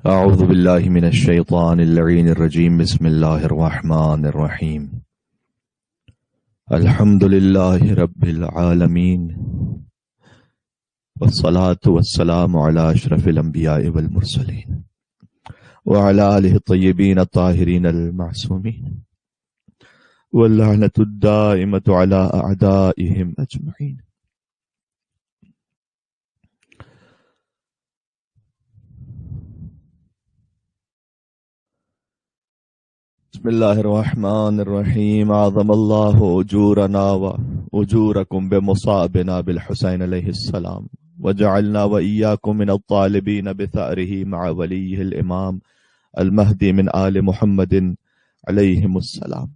أعوذ بالله من الشيطان اللعين الرجيم. بسم الله الرحمن الرحيم. الحمد لله رب العالمين، والصلاة والسلام على أشرف الأنبياء والمرسلين وعلى آله الطيبين الطاهرين المعصومين، واللعنة الدائمة على أعدائهم أجمعين. بسم الله الرحمن الرحيم. أعظم الله أجورنا وأجوركم بمصابنا بالحسين عليه السلام، وجعلنا وإياكم من الطالبين بثأره مع وليه الإمام المهدي من آل محمد علیہم السلام.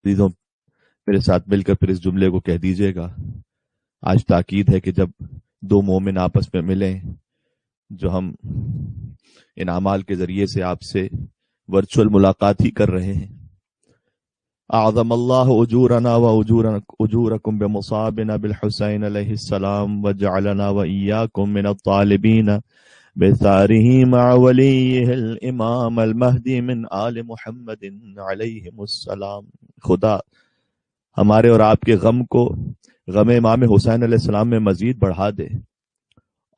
عزیزوں، میرے ساتھ مل کر پھر اس جملے کو کہہ دیجئے گا. آج تاکید ہے کہ جب دو مومن آپس میں ملیں، جو ہم ان اعمال کے ذریعے سے آپ سے ورچوئل ملاقات ہی کر رہے ہیں. اعظم اللہ اجورنا واجورکم بمصابنا بالحسین علیہ السلام، وجعلنا وإیاکم من الطالبین بثارہ مع ولیہ الامام المہدی من آل محمد علیہم السلام. خدا ہمارے اور آپ کے غم کو غم امام حسین علیہ السلام میں مزید بڑھا دے،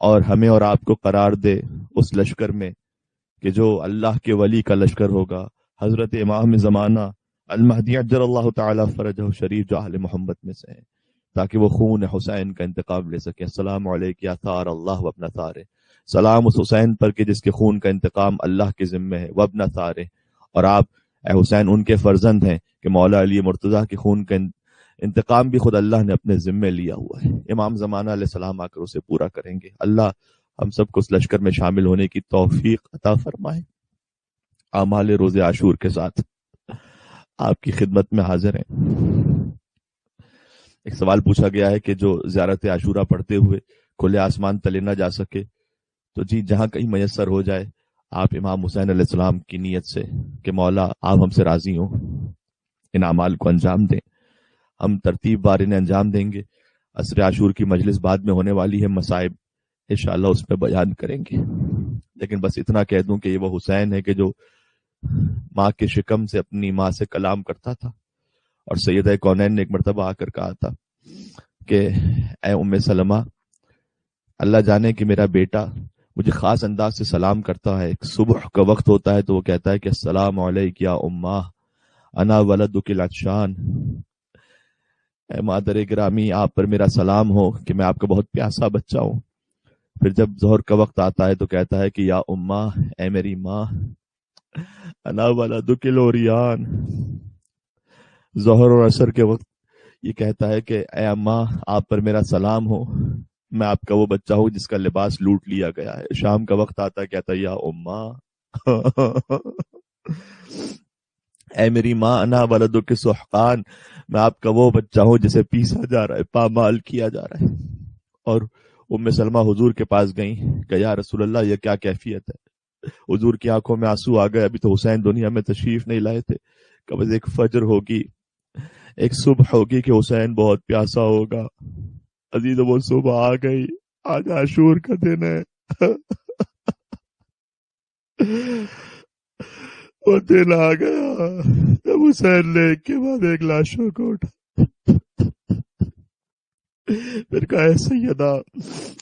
اور ہمیں اور آپ کو قرار دے اس لشکر میں کہ جو اللہ کے ولی کا لشکر ہوگا، حضرت امام زمانہ المہدی عجل اللہ تعالی فرجہ شریف جو اہل محمد میں سے ہیں، تاکہ وہ خون حسین کا انتقام لے سکے. السلام علیک یا ثار اللہ وابن ثارہ. سلام اس حسین پر کہ جس کے خون کا انتقام اللہ کے ذمہ ہے، وابن ثارہ، اور آپ اے حسین ان کے فرزند ہیں کہ مولا علی مرتضیٰ کے خون کا انتقام بھی خود اللہ نے اپنے ذمہ لیا ہوا ہے. امام زمانہ علیہ السلام آ کر اسے پورا کریں گے. اللہ ہم سب کو اس لشکر میں شامل ہونے کی توفیق عطا فرمائے. اعمال روز عاشور کے ساتھ آپ کی خدمت میں حاضر ہیں. ایک سوال پوچھا گیا ہے کہ جو زیارت عاشورہ پڑھتے ہوئے کھلے آسمان تلے نہ جا سکے، تو جی جہاں کہیں میسر ہو جائے آپ امام حسین علیہ السلام کی نیت سے کہ مولا آپ ہم سے راضی ہوں، ان اعمال کو انجام دیں. ہم ترتیب وار انہیں انجام دیں گے. عصر عاشور کی مجلس بعد میں ہونے والی ہے، مصائب انشاءاللہ اس میں بیان کریں گے. لیکن بس اتنا کہہ دوں کہ یہ وہ حسین ہے کہ جو ماں کے شکم سے اپنی ماں سے کلام کرتا تھا، اور سیدہ کونین نے ایک مرتبہ آ کر کہا تھا کہ اے ام سلمہ، اللہ جانے کہ میرا بیٹا مجھے خاص انداز سے سلام کرتا ہے. ایک صبح کا وقت ہوتا ہے تو وہ کہتا ہے کہ السلام علیک یا اماں انا ولدک العطشان. اے مادر گرامی، آپ پر میرا سلام ہو کہ میں آپ کا بہت پیاسا بچہ ہوں. پھر جب ظہر کا وقت آتا ہے تو کہتا ہے کہ یا اماں، اے میری ماں، انا ولدک العریان. ظہر اور عصر کے وقت یہ کہتا ہے کہ اے اماں، آپ پر میرا سلام ہو، میں آپ کا وہ بچہ ہوں جس کا لباس لوٹ لیا گیا ہے. شام کا وقت آتا ہے کہتا ہے یا اماں اے میری ماں، انا ولدک سحقان، میں آپ کا وہ بچہ ہوں جسے پیسا جا رہا ہے، پامال کیا جا رہا ہے. اور ام سلمہ حضور کے پاس گئیں کہ یا رسول اللہ یہ کیا کیفیت ہے؟ حضور کی آنکھوں میں آنسو آ گئے. ابھی تو حسین دنیا میں تشریف نہیں لائے تھے. کہ بس ایک فجر ہوگی، ایک صبح ہوگی کہ حسین بہت پیاسا ہوگا. عزیز وہ صبح آ گئی. آج عاشور کا دن ہے. وہ دن آ گیا جب حسین نے ایک کے بعد ایک لاشوں کو اٹھا. پھر کہا اے سیدہ،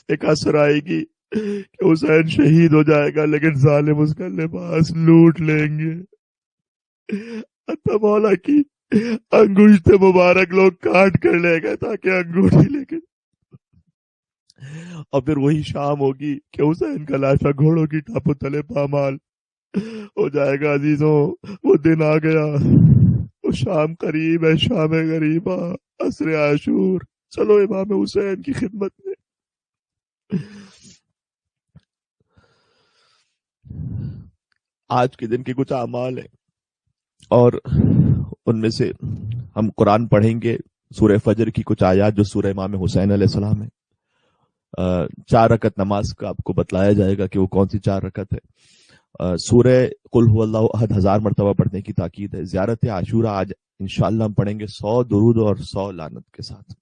ایک اثر آئے گی کہ حسین شہید ہو جائے گا لیکن ظالم اس کا لباس لوٹ لیں گے. حتی مولا کی انگشت مبارک لوگ کاٹ کر لے گئے تاکہ انگوٹھی لے کے. اور پھر وہی شام ہوگی کہ حسین کا لاشا گھوڑوں کی ٹاپو تلے پامال ہو جائے گا. عزیزوں، وہ دن آ گیا، وہ شام قریب ہے، شام غریبہ، عصر عاشور. چلو امام حسین کی خدمت میں. آج کے دن کے کچھ اعمال ہیں، اور ان میں سے ہم قرآن پڑھیں گے. سورہ فجر کی کچھ آیات جو سورہ امام حسین علیہ السلام ہے. 4 رکعت نماز کا آپ کو بتلایا جائے گا کہ وہ کون سی 4 رکعت ہے. سورہ قل هو اللہ احد 1000 مرتبہ پڑھنے کی تاکید ہے. زیارت عاشورہ آج انشاءاللہ ہم پڑھیں گے 100 درود اور 100 لعنت کے ساتھ.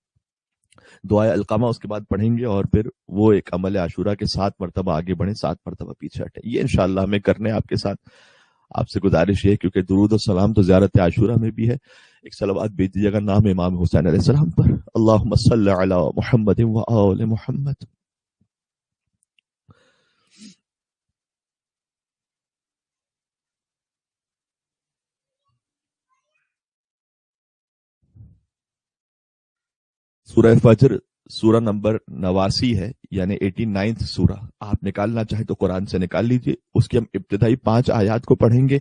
دعائے القامہ اس کے بعد پڑھیں گے، اور پھر وہ ایک عمل عاشورہ کے 7 مرتبہ آگے بڑھیں، 7 مرتبہ پیچھے ہٹیں. یہ انشاءاللہ ہمیں کرنے آپ کے ساتھ. آپ سے گزارش ہے کیونکہ درود و سلام تو زیارت عاشورہ میں بھی ہے. ایک صلوات بھیج دیجیے گا نام امام حسین علیہ السلام پر. اللہم صلی علی محمد و آل محمد. سورہ فجر سورہ نمبر 89 ہے، یعنی 89 سورہ. آپ نکالنا چاہیں تو قرآن سے نکال لیجئے. اس کی ہم ابتدائی 5 آیات کو پڑھیں گے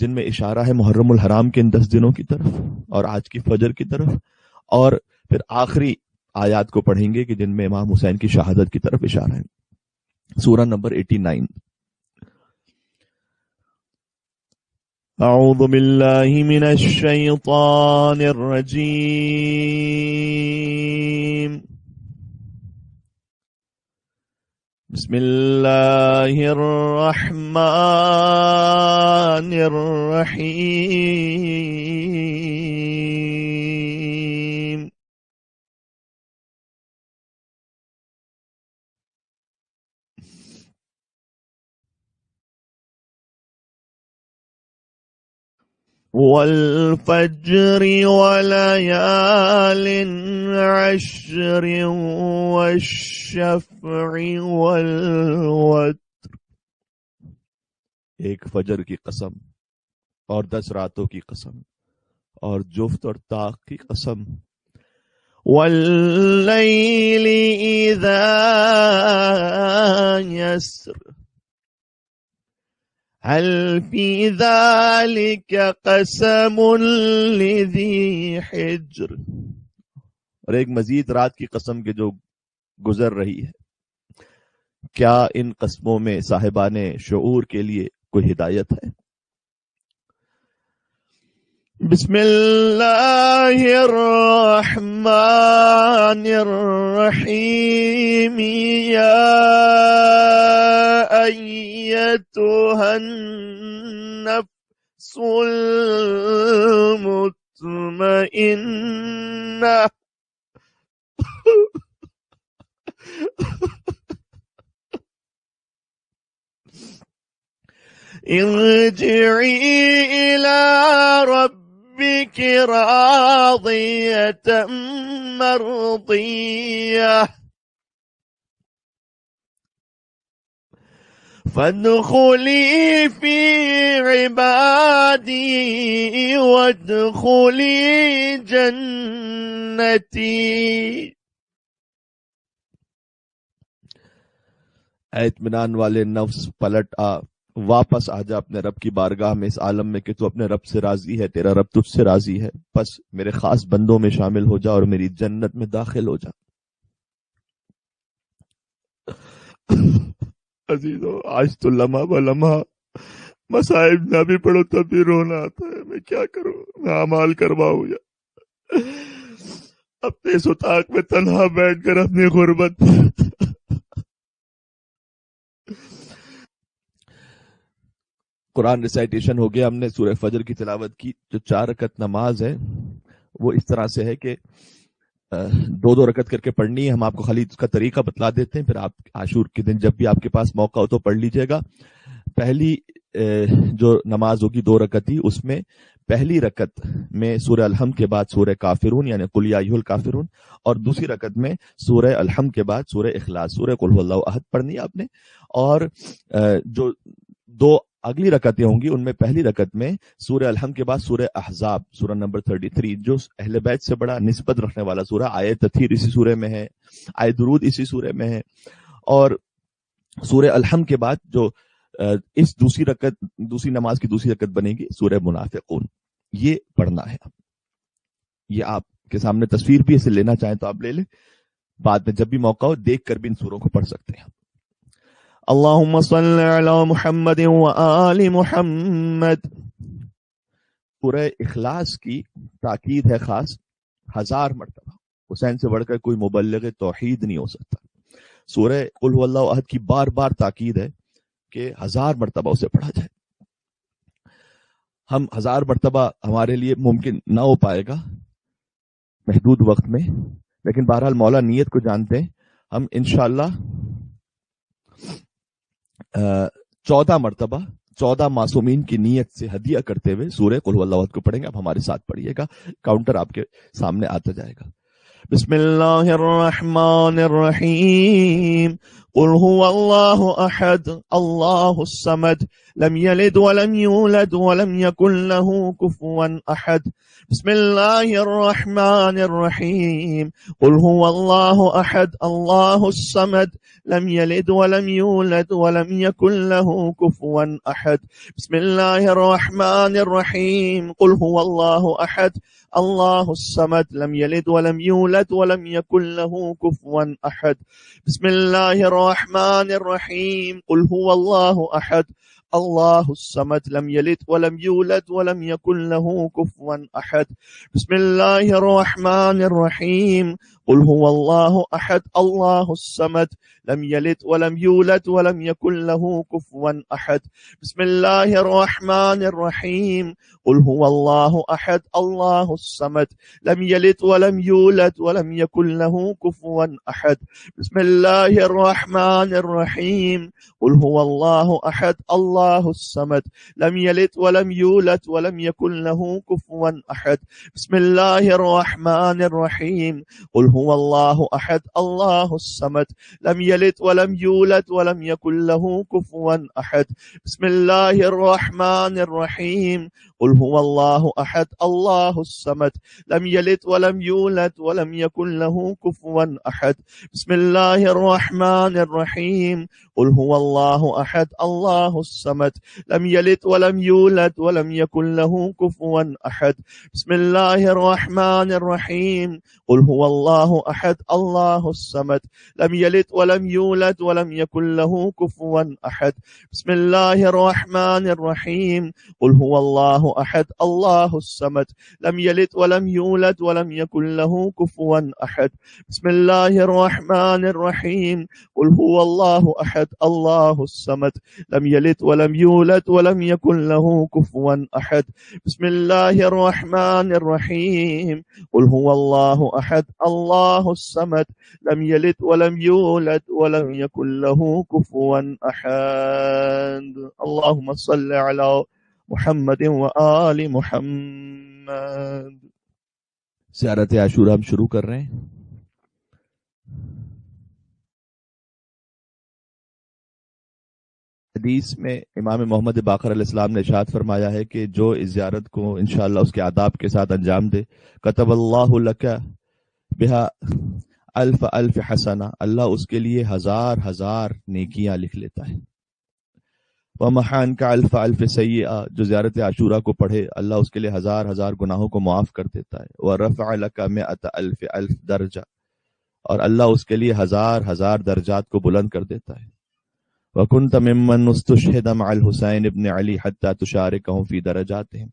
جن میں اشارہ ہے محرم الحرام کے ان 10 دنوں کی طرف اور آج کی فجر کی طرف، اور پھر آخری آیات کو پڑھیں گے کہ جن میں امام حسین کی شہادت کی طرف اشارہ ہے. سورہ نمبر 89. اعوذ باللہ من الشیطان الرجیم. بسم اللہ الرحمن الرحیم. والفجر وليال عشر والشفع والوتر. ایک فجر کی قسم اور 10 راتوں کی قسم اور جفت اور طاق کی قسم. واللیل اذا یسر هل فی ذلک قسم لذی حجر. اور ایک مزید رات کی قسم کے جو گزر رہی ہے، کیا ان قسموں میں صاحبان شعور کے لیے کوئی ہدایت ہے؟ بسم اللہ الرحمن الرحیم. یا ایتها النفس المطمئنہ ارجعی الی ربک راضیۃ مرضیہ فادخلی فی عبادی وادخلی جنتی. اے اطمینان والے نفس، پلٹ آ، واپس آ جا اپنے رب کی بارگاہ میں اس عالم میں کہ تو اپنے رب سے راضی ہے، تیرا رب تجھ سے راضی ہے. بس میرے خاص بندوں میں شامل ہو جا اور میری جنت میں داخل ہو جا. عزیزو، آج تو لمحہ ب لمحہ مصائب نہ بھی پڑھو تب بھی رونا آتا ہے. میں کیا کروں، میں اعمال کرواؤں یا اپنے اس اتاق میں تنہا بیٹھ کر اپنی غربت. قرآن ریسائٹیشن ہو گیا، ہم نے سورہ فجر کی تلاوت کی. جو 4 رکعت نماز ہے وہ اس طرح سے ہے کہ 2 رکعت کر کے پڑھنی ہے. ہم آپ کو خالی اس کا طریقہ بتلا دیتے ہیں، پھر آپ عاشور کے دن جب بھی آپ کے پاس موقع ہو تو پڑھ لیجئے گا. پہلی جو نماز ہوگی 2 رکعت ہی، اس میں پہلی رکعت میں سورہ الحمد کے بعد سورہ کافرون یعنی قل یا ایھا الکافرون، اور دوسری رکعت میں سورہ الحمد کے بعد سورہ اخلاص، سورہ قل ھو اللہ احد پڑھنی ہے آپ نے. اور جو 2 اگلی رکعتیں ہوں گی ان میں پہلی رکعت میں سورہ الحمد کے بعد سورہ احزاب سورہ نمبر 33 جو اہل بیت سے بڑا نسبت رکھنے والا سورہ، آیت تطہیر اسی سورہ میں ہے، آیت درود اسی سورہ میں ہے. اور سورہ الحمد کے بعد جو اس دوسری نماز کی دوسری رکعت بنے گی سورہ منافقون. یہ پڑھنا ہے. یہ آپ کے سامنے تصویر بھی اسے لینا چاہیں تو آپ لے لیں، بعد میں جب بھی موقع ہو دیکھ کر بھی ان سوروں کو پڑھ سکتے ہیں. اللہم صلی علی محمد و آل محمد. سورہ اخلاص کی تاکید ہے خاص 1000 مرتبہ. حسین سے بڑھ کر کوئی مبلغ توحید نہیں ہو سکتا. سورہ قل ھو اللہ احد کی بار بار تاکید ہے کہ 1000 مرتبہ اسے پڑھا جائے. ہم 1000 مرتبہ ہمارے لیے ممکن نہ ہو پائے گا محدود وقت میں، لیکن بہرحال مولا نیت کو جانتے ہیں. ہم انشاءاللہ 14 مرتبہ 14 معصومین کی نیت سے ہدیہ کرتے ہوئے سورہ قل هو اللہ احد کو پڑھیں گے. اب ہمارے ساتھ پڑھیے گا, کاؤنٹر آپ کے سامنے آتا جائے گا. بسم اللہ الرحمن الرحیم. قل هو اللہ احد اللہ الصمد لم يلد ولم يولد ولم يكن له كفوا احد. بسم اللہ الرحمن الرحیم. قل هو اللہ احد اللہ الصمد لم يلد ولم يولد ولم يكن له كفوا احد. بسم اللہ الرحمن الرحیم. قل هو اللہ احد اللہ الصمد لم يلد ولم يولد ولم يكن له كفوا احد. بسم اللہ الرحمن الرحیم. قل هو اللہ احد اللہ الصمد لم يلد ولم يولد ولم يكن له كفوا احد. بسم اللہ الرحمن الرحیم. قل هو اللہ احد اللہ الصمد لم يلد ولم يولد ولم يكن له كفوا احد. بسم اللہ الرحمن الرحیم. قل هو اللہ احد اللہ الصمد لم يلد ولم يولد ولم يكن له كفوا احد. بسم اللہ الرحمن الرحیم. قل هو اللہ احد اللہ الصمد لم يلد ولم يولد ولم يكن له كفوا احد. بسم اللہ الرحمن الرحیم. قل هو اللہ احد اللہ الصمد لم يلد ولم يولد ولم يكن له كفوا احد. بسم اللہ الرحمن الرحیم. قل هو اللہ احد اللہ الصمد لم يلد ولم يولد ولم يكن له كفوا احد. بسم اللہ الرحمن الرحیم. قل هو اللہ احد اللہ الصمد لم يلد ولم يولد ولم يكن له كفوا احد. بسم اللہ الرحمن الرحیم. قل هو اللہ احد اللہ الصمد لم يلد ولم يولد ولم يكن له كفوا احد. بسم اللہ الرحمن الرحیم. قل هو اللہ احد اللہ الصمد لم يلد ولم يولد ولم يكن له كفوا احد. بسم اللہ الرحمن الرحیم. قل هو اللہ احد اللہ الصمد لم يلد ولم يولد ولم يكن له كفوا احد. بسم اللہ الرحمن الرحیم. قل هو اللہ احد اللہ الصمد لم يلد ولم يولد ولم يكن له كفوا احد. اللهم صل على محمد وآل محمد. زیارت عاشورہ ہم شروع کر رہے ہیں. حدیث میں امام محمد باقر علیہ السلام نے ارشاد فرمایا ہے کہ جو اس زیارت کو انشاءاللہ اس کے آداب کے ساتھ انجام دے, کتب اللہ لک بہا الف الف حسنہ, اللہ اس کے لیے ہزار ہزار نیکیاں لکھ لیتا ہے. ومحان کا الف الف سیئہ, جو زیارت عاشورہ کو پڑھے اللہ اس کے لیے ہزار ہزار گناہوں کو معاف کر دیتا ہے. ورفع لک مئۃ الف الف درجہ, اور اللہ اس کے لیے ہزار ہزار درجات کو بلند کر دیتا ہے. وَكُنْتَ مِمَّنْ اسْتُشْهِدَ مَعَ الْحُسَيْنِ ابْنِ عَلِي حَتَّى تُشَارِكَهُمْ فِي دَرَجَاتِهِمْ,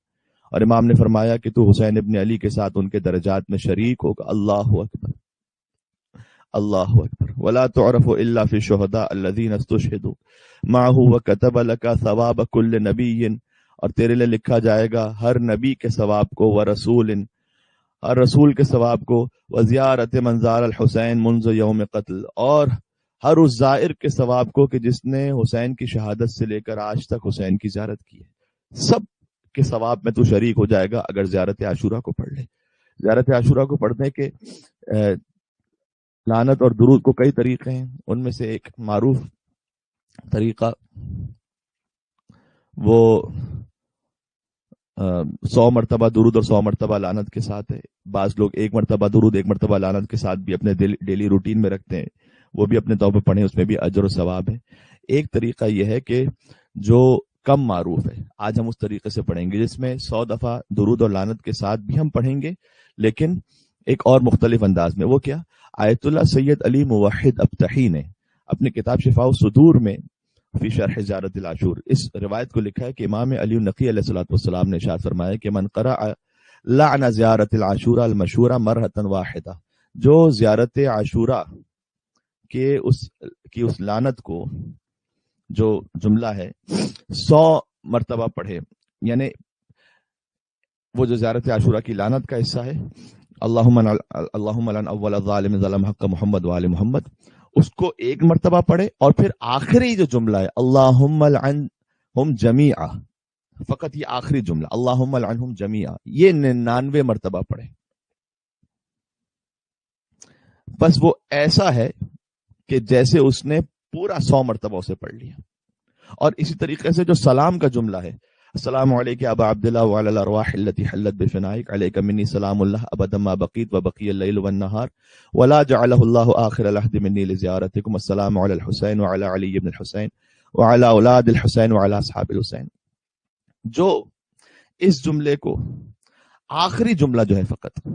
اور امام نے فرمایا کہ تو حسین ابن علی کے ساتھ ان کے درجات میں شریک ہوگا. اللہ اکبر اللہ اکبر. وَلَا تُعْرَفُ إِلَّا فِي الشُّهَدَاءِ الَّذِينَ اسْتُشْهِدُوا مَعَهُ وَكَتَبَ لَكَ ثَوَابَ كُلِّ نَبِيٍّ, اور تیرے لیے لکھا جائے گا ہر نبی کے ثواب کو, وَرَسُولٍ, ہر رسول کے ثواب کو, وَزِيَارَةِ مَنْ زَارَ الْحُسَيْنَ مُنْذُ يَوْمِ قَتْلِ, اور ہر اس زائر کے ثواب کو کہ جس نے حسین کی شہادت سے لے کر آج تک حسین کی زیارت کی ہے. سب کے ثواب میں تو شریک ہو جائے گا اگر زیارت عاشورہ کو پڑھ لے. زیارت عاشورہ کو پڑھنے کے لعنت اور درود کو کئی طریقے ہیں. ان میں سے ایک معروف طریقہ وہ 100 مرتبہ درود اور 100 مرتبہ لعنت کے ساتھ ہے. بعض لوگ 1 مرتبہ درود 1 مرتبہ لعنت کے ساتھ بھی اپنے ڈیلی روٹین میں رکھتے ہیں, وہ بھی اپنے طور پر پڑھیں, اس میں بھی اجر و ثواب ہے. ایک طریقہ یہ ہے کہ جو کم معروف ہے, آج ہم اس طریقے سے پڑھیں گے جس میں 100 دفعہ درود اور لعنت کے ساتھ بھی ہم پڑھیں گے, لیکن ایک اور مختلف انداز میں. وہ کیا؟ آیت اللہ سید علی موحد ابتحی نے اپنی کتاب شفاء الصدور میں فی شرح زیارت العاشور اس روایت کو لکھا ہے کہ امام علی النقی علیہ الصلوۃ والسلام نے ارشاد فرمایا کہ من قرأ لعن زیارت العاشورہ المشہورہ مرۃ واحدہ, جو زیارت عاشورہ کہ اس لعنت کو, جو جملہ ہے 100 مرتبہ پڑھے, یعنی وہ جو زیارت عاشورہ کی لعنت کا حصہ ہے اللہم لعن اول ظالم ظلم حق محمد وآل محمد، اس کو ایک مرتبہ پڑھے، اور پھر آخری جو جملہ ہے اللہم لعنہم جمیعا، فقط یہ آخری جملہ اللہم لعنہم جمیعا، یہ 99 مرتبہ پڑھے. بس وہ ایسا ہے کہ جیسے اس نے پورا 100 مرتبہ اسے پڑھ لیا. اور اسی طریقے سے جو سلام کا جملہ ہے، السلام علیکم ابا عبداللہ وعلی الارواح التي حلت بفنائک، علیک منی سلام اللہ ابدا ما بقیت وبقی اللیل والنہار ولا جعلہ اللہ آخر العہد منی لزیارتکم، السلام علی الحسین وعلی علی بن الحسین وعلی اولاد الحسین وعلی اصحاب الحسین. جو اس جملے کو آخری جملہ جو ہے فقط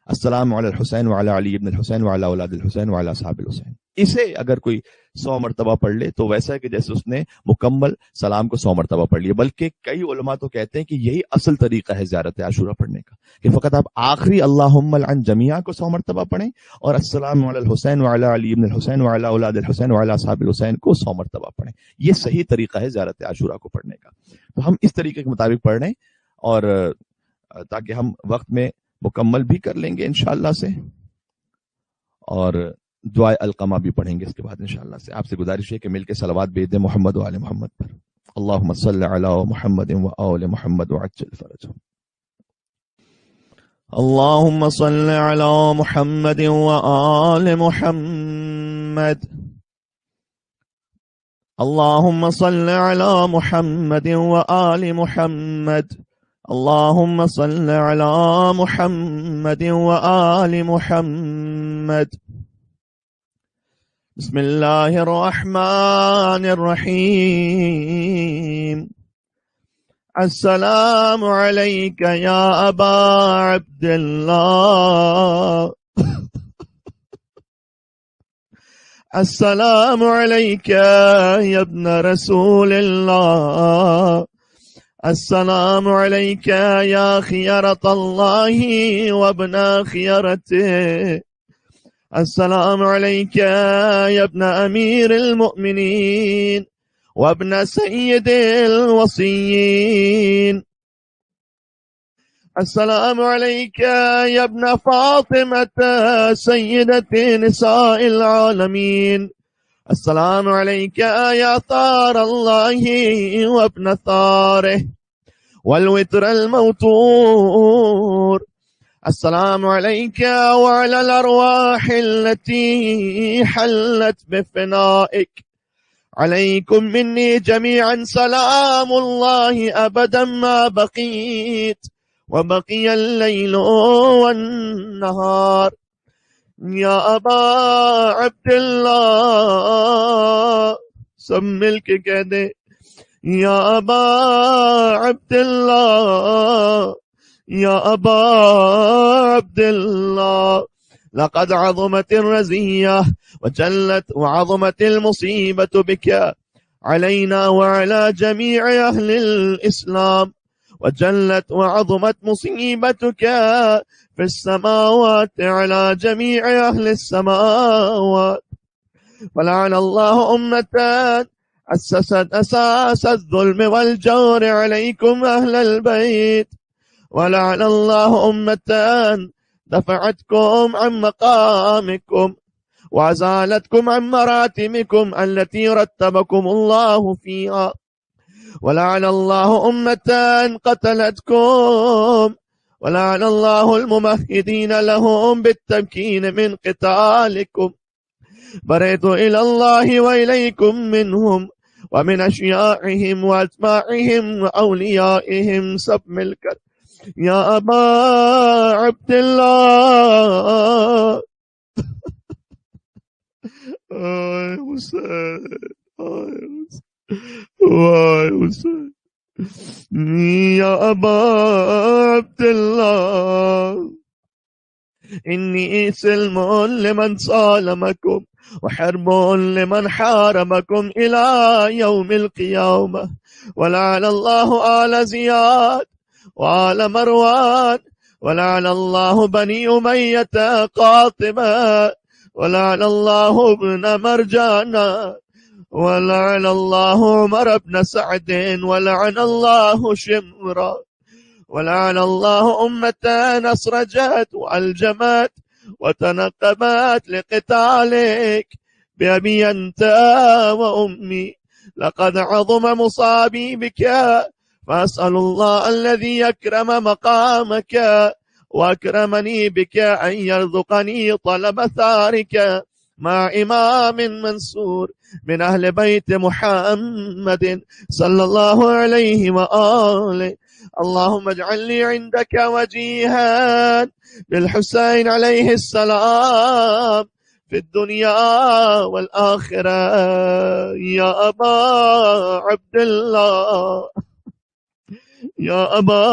السلام علی الحسین وعلی علی بن الحسین وعلی اولاد الحسین وعلی اصحاب الحسین، اسے اگر کوئی 100 مرتبہ پڑھ لے تو ویسا ہے کہ جیسے اس نے مکمل سلام کو 100 مرتبہ پڑھ لیا. بلکہ کئی علماء تو کہتے ہیں کہ یہی اصل طریقہ ہے زیارت عاشورہ پڑھنے کا، کہ فقط آپ آخری اللہم لعن جمیعا کو 100 مرتبہ پڑھیں، اور السلام علی الحسین وعلی علی بن الحسین وعلی اولاد الحسین وعلی اصحاب الحسین کو 100 مرتبہ پڑھیں. یہ صحیح طریقہ ہے زیارت عاشورہ کو پڑھنے کا. تو ہم اس طریقے کے مطابق پڑھ رہے ہیں، اور تاکہ ہم وقت میں مکمل بھی کر لیں گے انشاءاللہ سے، اور دعائے القمہ بھی پڑھیں گے اس کے بعد انشاءاللہ سے. آپ سے گزارش ہے کہ مل کے صلوات بھیج دیں محمد و آل محمد پر. اللہم صلی علی محمد و آل محمد وعجل فرجہم. اللہم صلی علی محمد و آل محمد. اللہم صلی علی محمد و آل محمد. اللہم صلی علی محمد و آل محمد. بسم اللہ الرحمن الرحیم. السلام علیک یا ابا عبداللہ. السلام علیک یا ابن رسول اللہ. السلام علیک یا خیرۃ اللہ وابن خیرتہ. السلام علیک یا ابن امیر المؤمنین وابن سید الوصیین. السلام علیک یا ابن فاطمة سیدۃ نساء العالمین. السلام علیک یا طار اللہ وابن ثارہ والوتر الموتور. السلام علیک وعلی الارواح التي حلت بفنائک، علیکم منی جمیعا سلام اللہ ابدا ما بقیت وبقی اللیل والنہار. یا ابا عبداللہ، سب مل کے کہہ دے یا ابا عبداللہ، یا ابا عبداللہ. لقد عظمت الرزیہ وجلت وعظمت المصیبت بک علینا وعلى جمیع اہل الاسلام، وجلت وعظمت مصیبتک في السماوات على جميع أهل السماوات. فلعن الله أمة أسست أساس الظلم والجور عليكم أهل البيت، ولعن الله أمة دفعتكم عن مقامكم وعزالتكم عن مراتبكم التي رتبكم الله فيها، ولعن الله أمة قتلتكم، ولعن الله الممهدين لهم بالتمكين من قتالكم. برئت إلى الله وإليكم منهم ومن أشياعهم وأتباعهم وأوليائهم. سب مل کر یا ابا عبداللہ. آئے حسین، آئے حسین، یا ابا عبداللہ. انی سلم لمن سالمکم وحرب لمن حاربکم الى یوم القیامة. ولعن الله آل زیاد وآل مروان، ولعن الله بني أمية قاطبة، ولعن الله ابن مرجانا، ولعن الله عمر بن سعد، ولعن الله شمرا، ولعن الله أمة أسرجت وألجمت وتنقبت لقتالك بأبي أنت وأمي. لقد عظم مصابي بك، فأسأل الله الذي يكرم مقامك وأكرمني بك أن يرزقني طلب ثارك مع إمام منصور من أهل بيت محمد صلى الله عليه وآله. اللهم اجعلني عندك وجيها بالحسين عليه السلام في الدنيا والآخرة. يا أبا عبد الله، يا أبا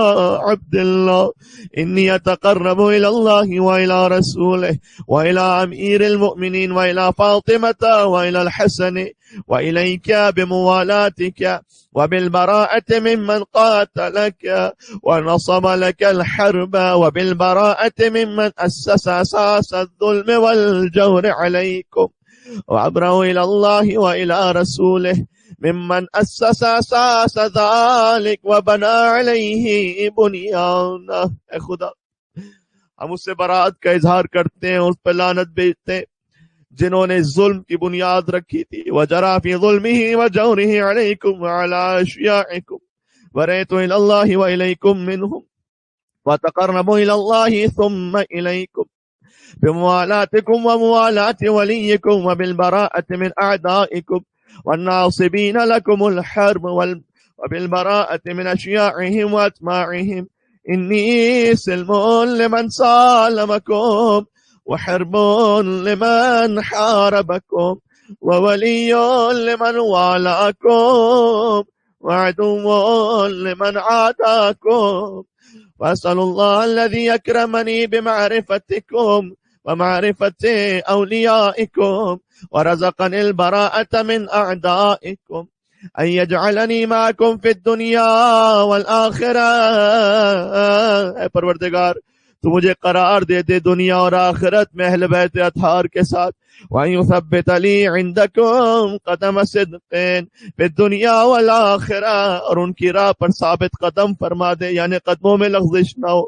عبد الله، إني أتقرب إلى الله وإلى رسوله وإلى أمير المؤمنين وإلى فاطمة وإلى الحسن وإليك بموالاتك وبالبراءة ممن قاتلك ونصب لك الحرب، وبالبراءة ممن أسس أساس الظلم والجور عليكم، وأبرأ إلى الله وإلى رسوله ممن أسس أساس ذلك وبنى عليه بنيانه۔ اے خدا، ہم اس سے برات کا اظہار کرتے ہیں، اس پہ لعنت بھیجتے ہیں جنہوں نے ظلم کی بنیاد رکھی تھی۔ وجرى في ظلمه وجوره عليكم وعلى أشياعكم ورأيت إلى الله وإليكم منهم وتقربوا إلى الله ثم إليكم بموالاتكم وموالاة وليكم وبالبراءة من أعدائكم والناصبين لكم الحرب وبالبراءة من أشياعهم وأتماعهم. إني سلم لمن سالمكم وحرب لمن حاربكم وولي لمن والاكم وعدو لمن عاداكم. وأسأل الله الذي يكرمني بمعرفتكم ومعرفة أوليائكم ورزقني البراءة من أعدائكم أن يجعلني معكم في الدنيا والآخرة. اے پروردگار، تو مجھے قرار دے دے دنیا اور آخرت میں اہل بیت اطہار کے ساتھ. وَأَن يُثَبِّتَ لِي عِندَكُمْ قَدَمَ صِدْقٍ فِي الدُّنْيَا وَالْآخِرَةِ، اور ان کی راہ پر ثابت قدم فرما دے، یعنی قدموں میں لغزش نہ ہو.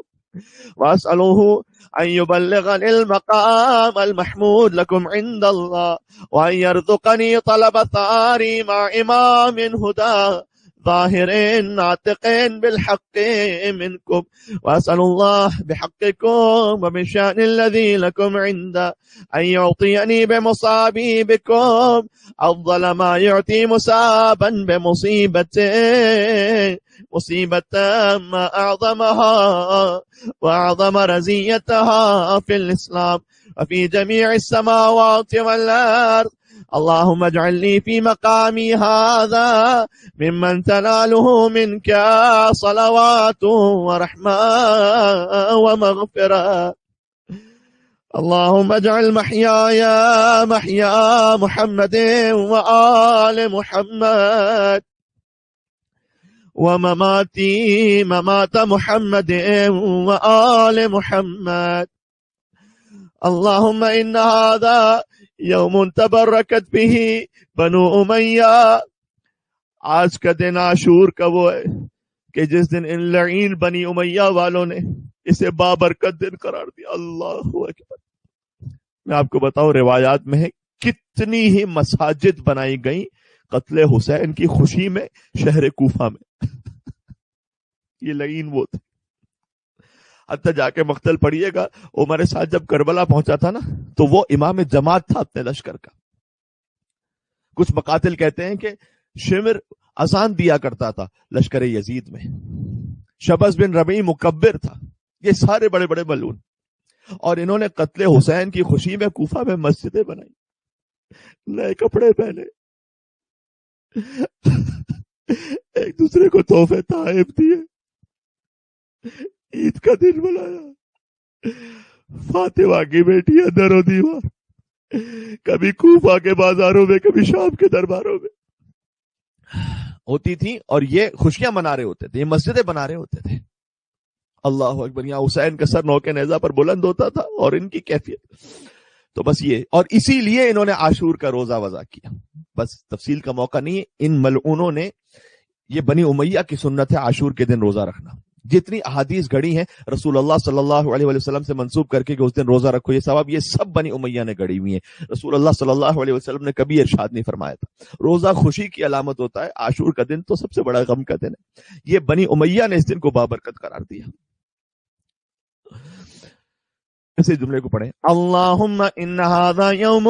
وَأَسْأَلُهُ أن يبلغني المقام المحمود لكم عند الله وأن يرزقني طلب ثاري مع إمام هدى ظاهر ناطق بالحق منكم. وأسأل الله بحقكم وبشأن الذي لكم عند أن يعطيني بمصابي بكم أفضل ما يعطي مصابا بمصيبته، مصيبة ما أعظمها وأعظم رزيتها في الإسلام وفي جميع السماوات والأرض. اللهم اجعل لي في مقامي هذا ممن تناله منك صلوات ورحمة ومغفرة. اللهم اجعل محياي محيا محمد وآل محمد ومماتي ممات محمد وآل محمد. اللهم إن هذا یوم تبرکت به بنو امیہ، آج کا دن عاشور کا وہ ہے کہ جس دن ان لعین بنی امیہ والوں نے اسے بابرکت دن قرار دیا. اللہ اکبر. میں آپ کو بتاؤں، روایات میں ہے کتنی ہی مساجد بنائی گئیں قتل حسین کی خوشی میں شہر کوفہ میں. یہ لعین وہ تھے. حتیٰ جا کے مقتل پڑھیے گا، عمر سعد جب کربلا پہنچا تھا نا تو وہ امام جماعت تھا اپنے لشکر کا. کچھ مقاتل کہتے ہیں کہ شمر اذان دیا کرتا تھا لشکر یزید میں، شبس بن ربیع مکبر تھا. یہ سارے بڑے بڑے ملعون، اور انہوں نے قتل حسین کی خوشی میں کوفہ میں مسجدیں بنائی، نئے کپڑے پہنے، ایک دوسرے کو تحفے تحائف دیے، عید کا دن بنایا. فاطمہ کی بیٹی در و دیوار، کبھی کوفہ کے بازاروں میں، کبھی شام کے درباروں میں ہوتی تھی، اور یہ خوشیاں منا رہے ہوتے تھے، یہ مسجدیں بنا رہے ہوتے تھے. اللہ اکبر. یہاں حسین کا سر نوکے نیزہ پر بلند ہوتا تھا، اور ان کی کیفیت تو بس یہ. اور اسی لیے انہوں نے عاشور کا روزہ وضع کیا. بس تفصیل کا موقع نہیں ہے. ان ملعونوں نے، یہ بنی امیہ کی سنت ہے عاشور کے دن روزہ رکھنا. جتنی احادیث گھڑی ہیں رسول اللہ صلی اللہ علیہ وسلم سے منسوب کر کے کہ اس دن روزہ رکھو یہ ثواب، یہ سب بنی امیہ نے گھڑی ہوئی ہیں۔ رسول اللہ صلی اللہ علیہ وسلم نے کبھی ارشاد نہیں فرمایا تھا۔ روزہ خوشی کی علامت ہوتا ہے، عاشور کا دن تو سب سے بڑا غم کا دن ہے۔ یہ بنی امیہ نے اس دن کو بابرکت قرار دیا۔ اسی جملے کو پڑھیں، اللہم ان ھذا یوم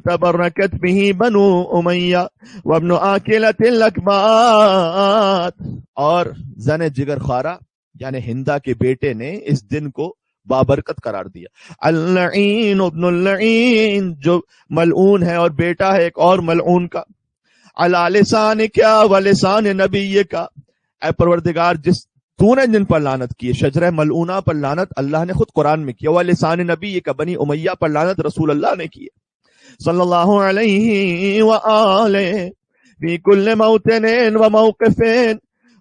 تبرکت بہ بنو امیہ وابن آکلۃ الاکباد، اور زن جگر خوارہ یعنی ہندا کے بیٹے نے اس دن کو بابرکت قرار دیا۔ اللعین ابن اللعین، جو ملعون ہے اور بیٹا ہے ایک اور ملعون کا، علی لسان کیا و لسان نبی کا، اے پروردگار تو نے جن پر لعنت کی، شجرہ ملعونہ پر لعنت اللہ نے خود قرآن میں کیا، و لسان نبی کا، بنی امیہ پر لعنت رسول اللہ نے کی، صلی اللہ علیہ وآلہ، فی کل موطن و موقف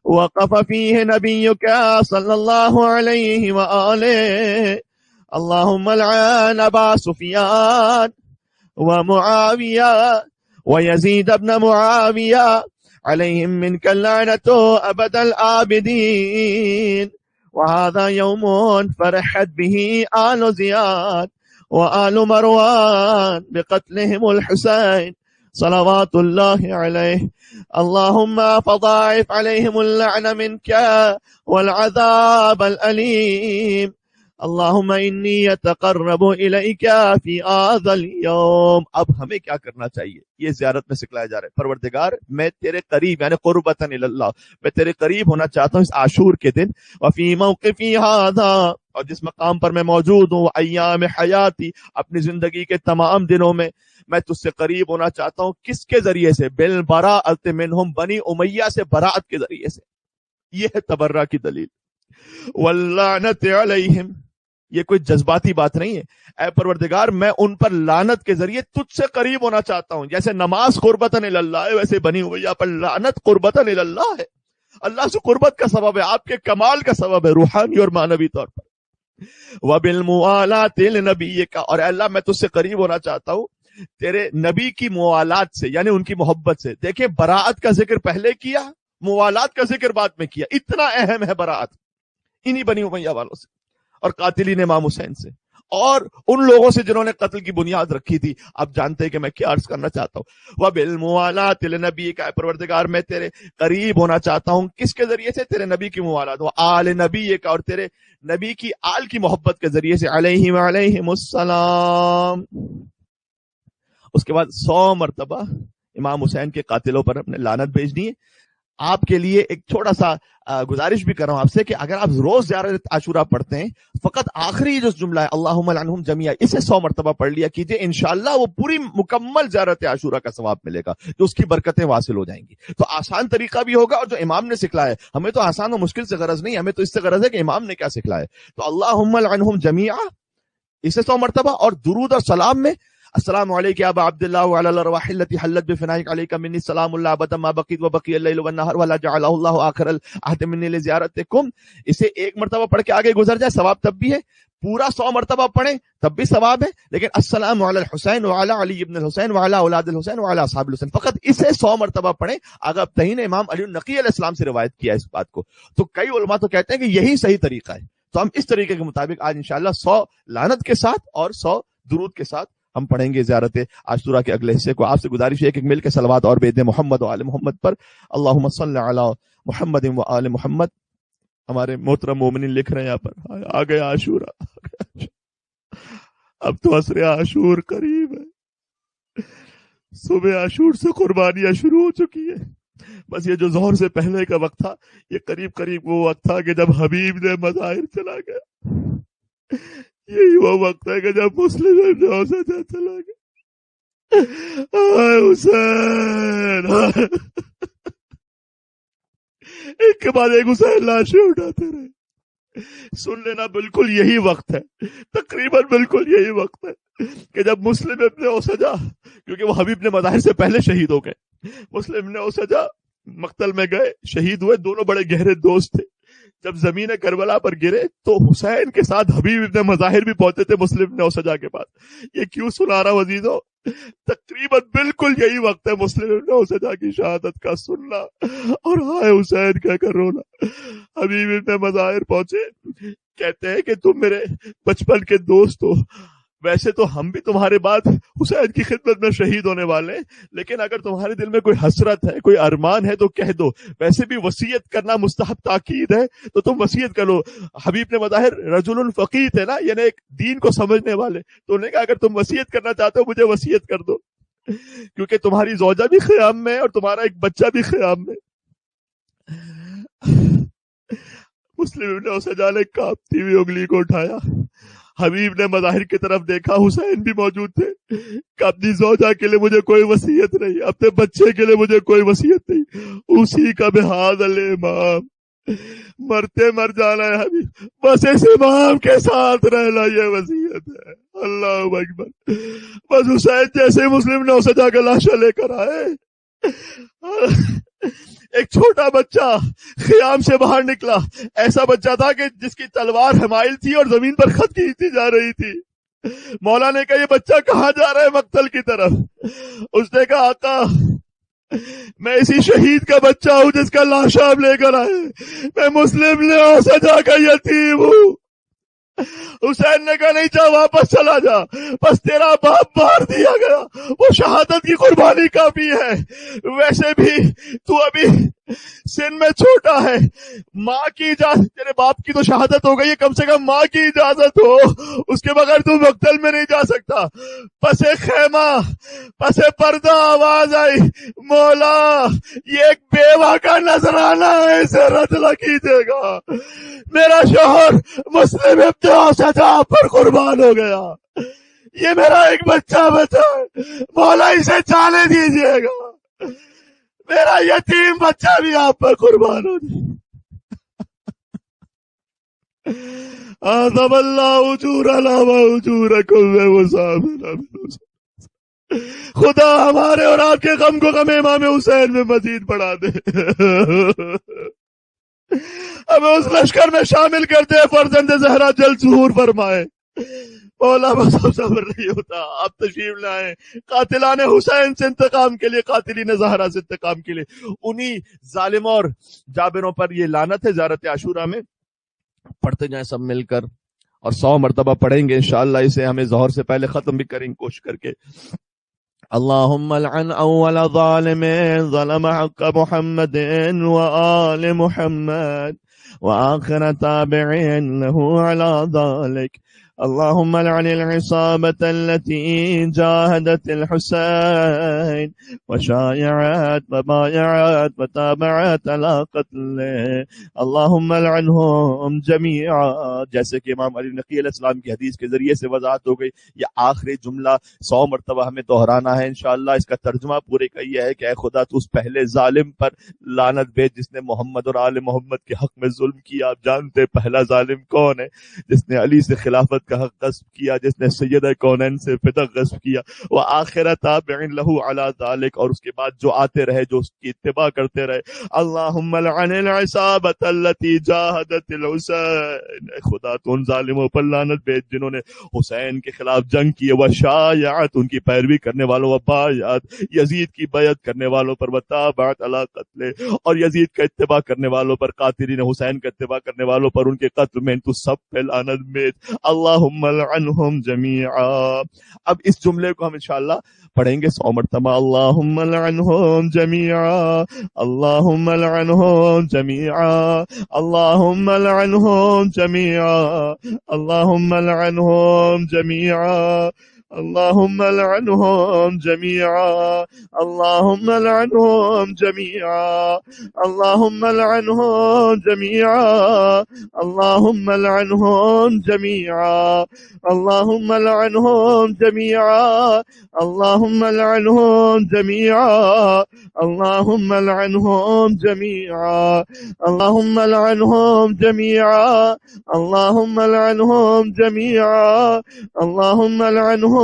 وقف فيه نبيك صلى الله عليه وآله، اللهم العن أبا سفيان ومعاوية ويزيد بن معاوية عليهم منك اللعنة أبد الآبدين، وهذا يوم فرحت به آل زياد وآل مروان بقتلهم الحسين صلوات اللہ علیہ، اللہم فضاعف علیہم اللعن منک والعذاب العلیم، اللہم انی اتقرب الیک فی هذا اليوم۔ اب ہمیں کیا کرنا چاہیے؟ یہ زیارت میں سکھلایا جا رہا ہے، پروردگار میں تیرے قریب یعنی قربتاً اللہ، میں تیرے قریب ہونا چاہتا ہوں اس عاشور کے دن، وفی موقفی هذا، اور جس مقام پر میں موجود ہوں، ایام حیاتی، اپنی زندگی کے تمام دنوں میں تجھ سے قریب ہونا چاہتا ہوں۔ کس کے ذریعے سے؟ بالبراءۃ منہم، بنی امیہ سے براءت کے ذریعے سے۔ یہ ہے تبرہ کی دلیل۔ واللعنت علیہم، یہ کوئی جذباتی بات نہیں ہے، اے پروردگار میں ان پر لعنت کے ذریعے تجھ سے قریب ہونا چاہتا ہوں۔ جیسے نماز قربتاً اللہ ہے، ویسے بنی امیہ پر لعنت قربتاً اللہ ہے، اللہ سے قربت کا سبب ہے، آپ کے کمال کا سبب ہے، روحانی اور معنوی طور پر۔ وبالموالات لنبیک، اور اے اللہ میں تجھ سے قریب ہونا چاہتا ہوں تیرے نبی کی موالات سے، یعنی ان کی محبت سے۔ دیکھیں براءت کا ذکر پہلے کیا، موالات کا ذکر بعد میں کیا، اتنا اہم ہے براءت انہی بنی امیہ والوں سے اور قاتلین امام حسین سے، اور ان لوگوں سے جنہوں نے قتل کی بنیاد رکھی تھی۔ اب جانتے ہیں کہ میں کیا عرض کرنا چاہتا ہوں۔ وبالموالات لنبیک، اے پروردگار میں تیرے قریب ہونا چاہتا ہوں، کس کے ذریعے سے؟ تیرے نبی کی موالات، وہ آل نبیک، اور تیرے نبی کی آل کی محبت کے ذریعے سے، علیہ وعلیہم السلام۔ اس کے بعد 100 مرتبہ امام حسین کے قاتلوں پر اپنے لعنت بھیجنی ہے۔ آپ کے لیے ایک چھوٹا سا گزارش بھی کر رہا ہوں آپ سے کہ اگر آپ روز زیارت عاشورہ پڑھتے ہیں، فقط آخری جو جملہ ہے اللہم لعنہم جمیعا، اسے 100 مرتبہ پڑھ لیا کیجئے، انشاءاللہ وہ پوری مکمل زیارت عاشورہ کا ثواب ملے گا، جو اس کی برکتیں حاصل ہو جائیں گی۔ تو آسان طریقہ بھی ہوگا، اور جو امام نے سکھلایا ہے، ہمیں تو آسان و مشکل سے غرض نہیں، ہمیں تو اس سے غرض ہے کہ امام نے کیا سکھلایا ہے۔ تو اللہم لعنہم جمیعا اسے 100 مرتبہ، اور درود اور سلام میں السلام علیک یا ابا عبداللہ وعلی الارواح التي حلت بفنائک علیک منی السلام اللہ ابدا ما بقیت وبقی اللیل والنہار ولا جعلہ اللہ آخر العہد منی لزیارتکم۔ اسے 1 مرتبہ پڑھ کے آگے گزر جائے ثواب تب بھی ہے، پورا 100 مرتبہ پڑھیں تب بھی ثواب ہے، لیکن السلام علی الحسین وعلی علی ابن الحسین وعلی اولاد الحسین وعلی اصحاب الحسین، فقط اسے 100 مرتبہ پڑھیں۔ آگا تہین امام علی النقی علیہ السلام سے روایت کیا اس بات کو، تو کئی علماء تو کہتے ہیں کہ یہی صحیح طریقہ ہے۔ تو ہم اس طریقے کے مطابق آج انشاءاللہ 100 لعنت کے ساتھ اور 100 درود کے ساتھ ہم پڑھیں گے زیارت عاشورہ کے اگلے حصے کو۔ آپ سے گزارش ہے کہ مل کے صلوات اور بھیج دیں محمد و آل محمد پر۔ اللہم صلی علی محمد و آل محمد۔ ہمارے محترم مومنین لکھ رہے ہیں یہاں پر، آ گیا عاشورہ، اب تو عصر عاشور قریب ہے، صبح عاشور سے قربانیاں شروع ہو چکی ہے۔ بس یہ جو ظہر سے پہلے کا وقت تھا، یہ قریب قریب وہ وقت تھا کہ جب حبیب نے مظاہر چلا گیا، یہی وہ وقت ہے کہ جب مسلم ابن اوسجہ چلا گیا۔ اے حسین، ایک کے بعد ایک حسین لاشیں اٹھاتے رہے۔ سن لینا، بالکل یہی وقت ہے، تقریباً بالکل یہی وقت ہے کہ جب مسلم ابن اوسجہ، کیونکہ وہ حبیب نے مظاہر سے پہلے شہید ہو گئے، مسلم ابن اوسجہ مقتل میں گئے، شہید ہوئے، دونوں بڑے گہرے دوست تھے۔ جب زمین کربلا پر گرے تو حسین کے ساتھ حبیب ابن مظاہر بھی پہنچے تھے مسلم ابن اوسجا کے پاس. یہ کیوں سنا رہا ہوں عزیزو؟ تقریباً بالکل یہی وقت ہے مسلم ابن اوسجا کی شہادت کا سننا اور ہائے حسین کہہ کر رونا. حبیب ابن مظاہر پہنچے، کہتے ہیں کہ تم میرے بچپن کے دوست ہو، ویسے تو ہم بھی تمہارے بعد حسین کی خدمت میں شہید ہونے والے ہیں، لیکن اگر تمہارے دل میں کوئی حسرت ہے، کوئی ارمان ہے تو کہہ دو، ویسے بھی وصیت کرنا مستحب تاکید ہے تو تم وصیت کرو. حبیب نے مظاہر رجل الفقیہ تھے نا، یعنی ایک دین کو سمجھنے والے، تو انہوں نے کہا اگر تم وصیت کرنا چاہتے ہو مجھے وصیت کر دو، کیونکہ تمہاری زوجہ بھی خیام میں اور تمہارا ایک بچہ بھی خیام میں. مسلم ابن اوسجا نے کانپتی ہوئی انگلی کو اٹھایا، حبیب نے مظاہر کی طرف دیکھا، حسین بھی موجود تھے، کہ اپنی زوجہ کے لیے مجھے کوئی وصیت نہیں، اپنے بچے کے لیے مجھے کوئی وصیت نہیں، اسی کا بحاد الامام، مرتے مر جانا ہے حبیب، بس اس امام کے ساتھ رہنا یہ وصیت ہے. اللہ اکبر. بس حسین جیسے مسلم نے اوسجا کا لاشا لے کر آئے، ایک چھوٹا بچہ خیام سے باہر نکلا، ایسا بچہ تھا کہ جس کی تلوار حمائل تھی اور زمین پر خط کھینچی جا رہی تھی. مولا نے کہا یہ بچہ کہاں جا رہا ہے؟ مقتل کی طرف. اس نے کہا آقا میں اسی شہید کا بچہ ہوں جس کا لاشا آپ لے کر آئے، میں مسلم نے اوسجا کا یتیم ہوں. حسین نے کہا نہیں جا، واپس چلا جا، بس تیرا باپ مار دیا گیا، وہ شہادت کی قربانی کافی ہے، ویسے بھی تو ابھی سن میں چھوٹا ہے، ماں کی اجازت، تیرے باپ کی تو شہادت ہو گئی ہے، کم سے کم ماں کی اجازت ہو، اس کے بغیر تو مقتل میں نہیں جا سکتا. پس خیمہ پس پردہ آواز آئی، مولا یہ ایک بیوہ کا نذرانہ ہے، اسے رد نہ کیجیے گا، میرا شوہر مسلم ابن اوسجا پر قربان ہو گیا، یہ میرا ایک بچہ بچا ہے، مولا اسے جانے دیجیے گا، میرا یتیم بچہ بھی آپ پر قربان ہو جائے. آدم اللہ اجورنا و اجورکم ومسامنا. خدا ہمارے اور آپ کے غم کو غم امام حسین میں مزید بڑھا دے، ہمیں اس لشکر میں شامل کرتے ہیں، فرزند زہرا جلد ظہور فرمائے. مولا بس اب صبر نہیں ہوتا، آپ تشریف لائیں قاتلان حسین سے انتقام کے لیے، قاتلین زہرا سے انتقام کے لیے. انہی ظالموں اور جابروں پر یہ لعنت ہے. زیارت عاشورہ میں پڑھتے جائیں سب مل کر، اور 100 مرتبہ پڑھیں گے انشاءاللہ. اسے ہمیں ظہر سے پہلے ختم بھی کریں گے کوشش کر کے. اللهم لعن اول ظالم ظلم حق محمد وآل محمد وآخر تابع له على ذلك. اللهم لعن العصابة التي جاهدت الحسين وشايعت وبايعت وتابعت على قتله. اللهم لعنهم جميعا. جیسے کہ امام علی نقی علیہ السلام کی حدیث کے ذریعے سے وضاحت ہو گئی، یہ آخری جملہ 100 مرتبہ ہمیں دہرانا ہے انشاءاللہ. اس کا ترجمہ پورے کا یہ ہے کہ اے خدا تو اس پہلے ظالم پر لعنت بھیج جس نے محمد اور آل محمد کے حق میں ظلم کیا. آپ جانتے پہلا ظالم کون ہے؟ جس نے علی سے خلافت کا حق غصب کیا، جس نے سید کونین سے فدق غصب کیا. وآخر تابع له على ذلك، اور اس کے بعد جو آتے رہے، جو اس کی اتباع کرتے رہے. اللهم لعن العصابة التي جاهدت الحسين. خدا تو ان ظالموں پر لعنت بھیج جنہوں نے حسین کے خلاف جنگ کی. وشایعت، ان کی پیروی کرنے والوں، وبایعت، یزید کی بیعت کرنے والوں پر، وتابعت على قتل، اور یزید کا اتباع کرنے والوں پر، قاتلین حسین کا اتباع کرنے والوں پر، ان کے قتل میں تو سب پہ لعنت بھیج. اللہم لعنہم جمیعا. اب اس جملے کو ہم انشاءاللہ پڑھیں گے 100 مرتبہ. اللہم لعنہم جمیعا، اللہم لعنہم جمیعا، اللہم لعنہم جمیعا، اللہم لعنہم جمیعا، اللہم لعنہم جمیعا، اللہم لعنہم جمیعا، اللہم لعنہم جمیعا، اللہم لعنہم جمیعا، اللہم لعنہم جمیعا، اللہم لعنہم جمیعا، اللہم لعنہم جمیعا، اللہم لعنہم جمیعا، اللہم لعنہم جمیعا، اللہم لعنہم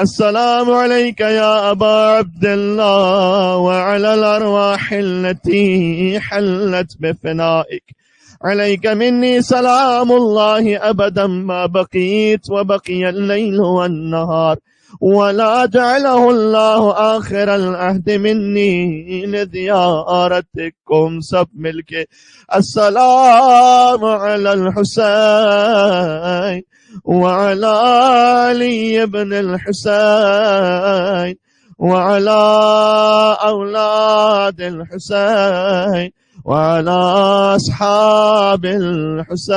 السلام عليك يا أبا عبد الله وعلى الأرواح التي حلت بفنائك. عليك مني سلام الله أبدا ما بقيت وبقي الليل والنهار، ولا جعله الله آخر العهد مني لزيارتكم سب ملك. السلام على الحسين وعلى علي بن الحسين وعلى أولاد الحسين وعلى أصحاب الحسين.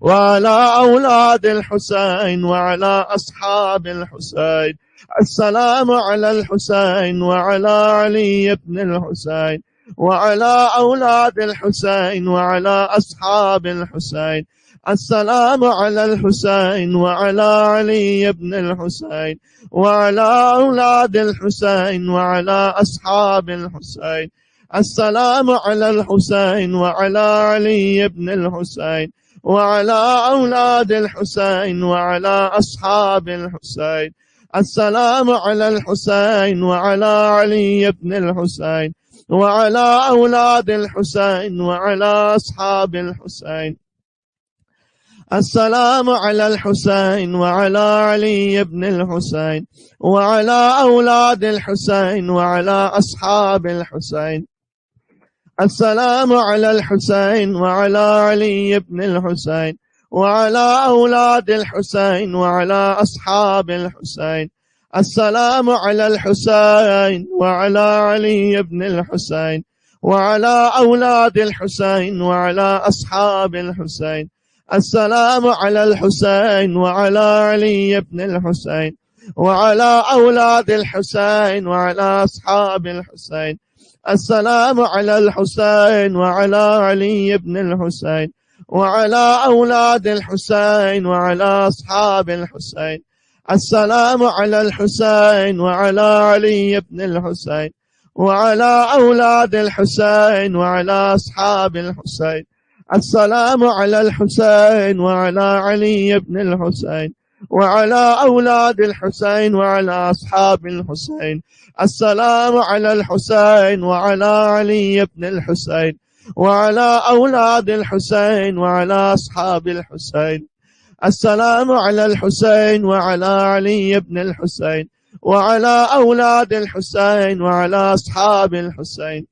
وعلى أولاد الحسين وعلى أصحاب الحسين. السلام على الحسين وعلى علي بن الحسين وعلى أولاد الحسين وعلى أصحاب الحسين. السلام على الحسين وعلى علي بن الحسين وعلى أولاد الحسين وعلى أصحاب الحسين. السلام على الحسين وعلى علي بن الحسين وعلى أولاد الحسين وعلى أصحاب الحسين. السلام على الحسين وعلى علي بن الحسين وعلى أولاد الحسين وعلى أصحاب الحسين. السلام على الحسين وعلى علي بن الحسين وعلى أولاد الحسين وعلى أصحاب الحسين. السلام على الحسين وعلى علي بن الحسين وعلى أولاد الحسين وعلى أصحاب الحسين. السلام على الحسين وعلى علي بن الحسين وعلى أولاد الحسين وعلى أصحاب الحسين. السلام على الحسين وعلى علي بن الحسين وعلى أولاد الحسين وعلى أصحاب الحسين. السلام على الحسين وعلى علي بن الحسين وعلى أولاد الحسين وعلى أصحاب الحسين. السلام على الحسين وعلى علي بن الحسين وعلى أولاد الحسين وعلى أصحاب الحسين. السلام على الحسين وعلى علي بن الحسين وعلى أولاد الحسين وعلى أصحاب الحسين. السلام على الحسين وعلى علي بن الحسين وعلى أولاد الحسين وعلى أصحاب الحسين. السلام على الحسين وعلى علي بن الحسين وعلى أولاد الحسين وعلى أصحاب الحسين. السلام على الحسين وعلى علي بن الحسين وعلى أولاد الحسين وعلى أصحاب الحسين.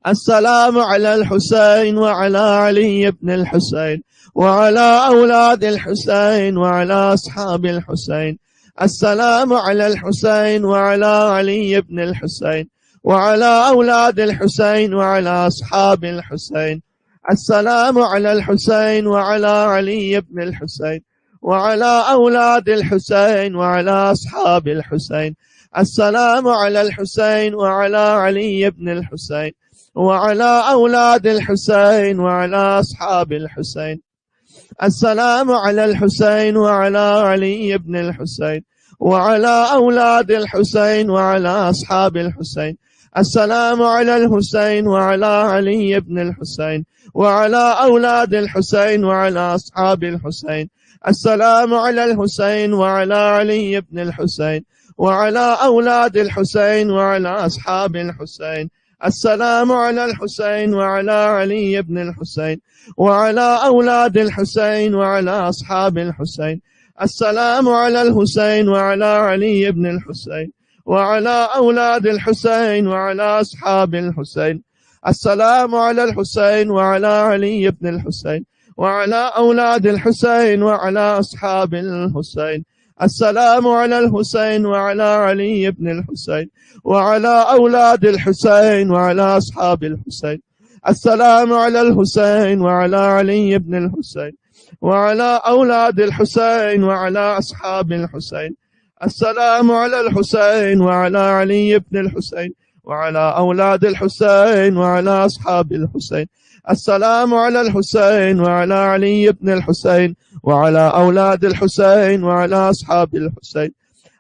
السلام على الحسين وعلى علي بن الحسين وعلى أولاد الحسين وعلى أصحاب الحسين. السلام على الحسين وعلى علي بن الحسين وعلى أولاد الحسين وعلى أصحاب الحسين. السلام على الحسين وعلى علي بن الحسين وعلى أولاد الحسين وعلى أصحاب الحسين. السلام على الحسين وعلى علي بن الحسين وعلى أولاد الحسين وعلى أصحاب الحسين. السلام على الحسين وعلى علي بن الحسين وعلى أولاد الحسين وعلى أصحاب الحسين. السلام على الحسين وعلى علي بن الحسين وعلى أولاد الحسين وعلى أصحاب الحسين. السلام على الحسين وعلى علي بن الحسين وعلى أولاد الحسين وعلى أصحاب الحسين. السلام على الحسين وعلى علي بن الحسين وعلى أولاد الحسين وعلى أصحاب الحسين. السلام على الحسين وعلى علي بن الحسين وعلى أولاد الحسين وعلى أصحاب الحسين. السلام على الحسين وعلى علي بن الحسين وعلى أولاد الحسين وعلى أصحاب الحسين. السلام على الحسين وعلى علي بن الحسين وعلى أولاد الحسين وعلى أصحاب الحسين. السلام على الحسين وعلى علي بن الحسين وعلى أولاد الحسين وعلى أصحاب الحسين. السلام على الحسين وعلى علي بن الحسين وعلى أولاد الحسين وعلى أصحاب الحسين.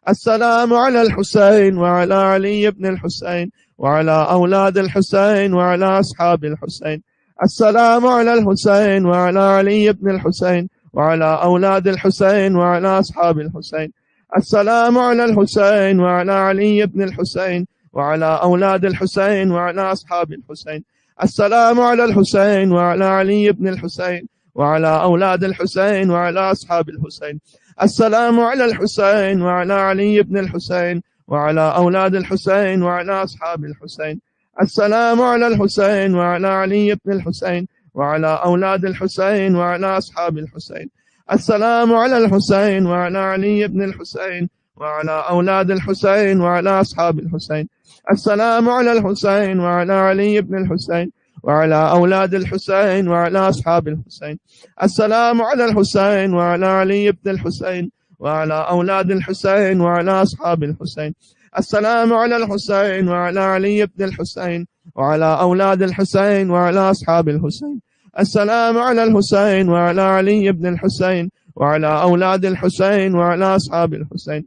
السلام على الحسين وعلى علي بن الحسين وعلى أولاد الحسين وعلى أصحاب الحسين. السلام على الحسين وعلى علي بن الحسين وعلى أولاد الحسين وعلى أصحاب الحسين. السلام على الحسين وعلى علي بن الحسين وعلى أولاد الحسين وعلى أصحاب الحسين. السلام على الحسين وعلى علي بن الحسين وعلى أولاد الحسين وعلى أصحاب الحسين. السلام على الحسين وعلى علي بن الحسين وعلى أولاد الحسين وعلى أصحاب الحسين. السلام على الحسين وعلى علي بن الحسين وعلى أولاد الحسين وعلى أصحاب الحسين. السلام على الحسين وعلى علي بن الحسين وعلى أولاد الحسين وعلى أصحاب الحسين. السلام على الحسين وعلى علي بن الحسين وعلى أولاد الحسين وعلى أصحاب الحسين. السلام على الحسين وعلى علي بن الحسين وعلى أولاد الحسين وعلى أصحاب الحسين. السلام على الحسين وعلى علي بن الحسين وعلى أولاد الحسين وعلى أصحاب الحسين. السلام على الحسين وعلى علي بن الحسين وعلى أولاد الحسين وعلى أصحاب الحسين.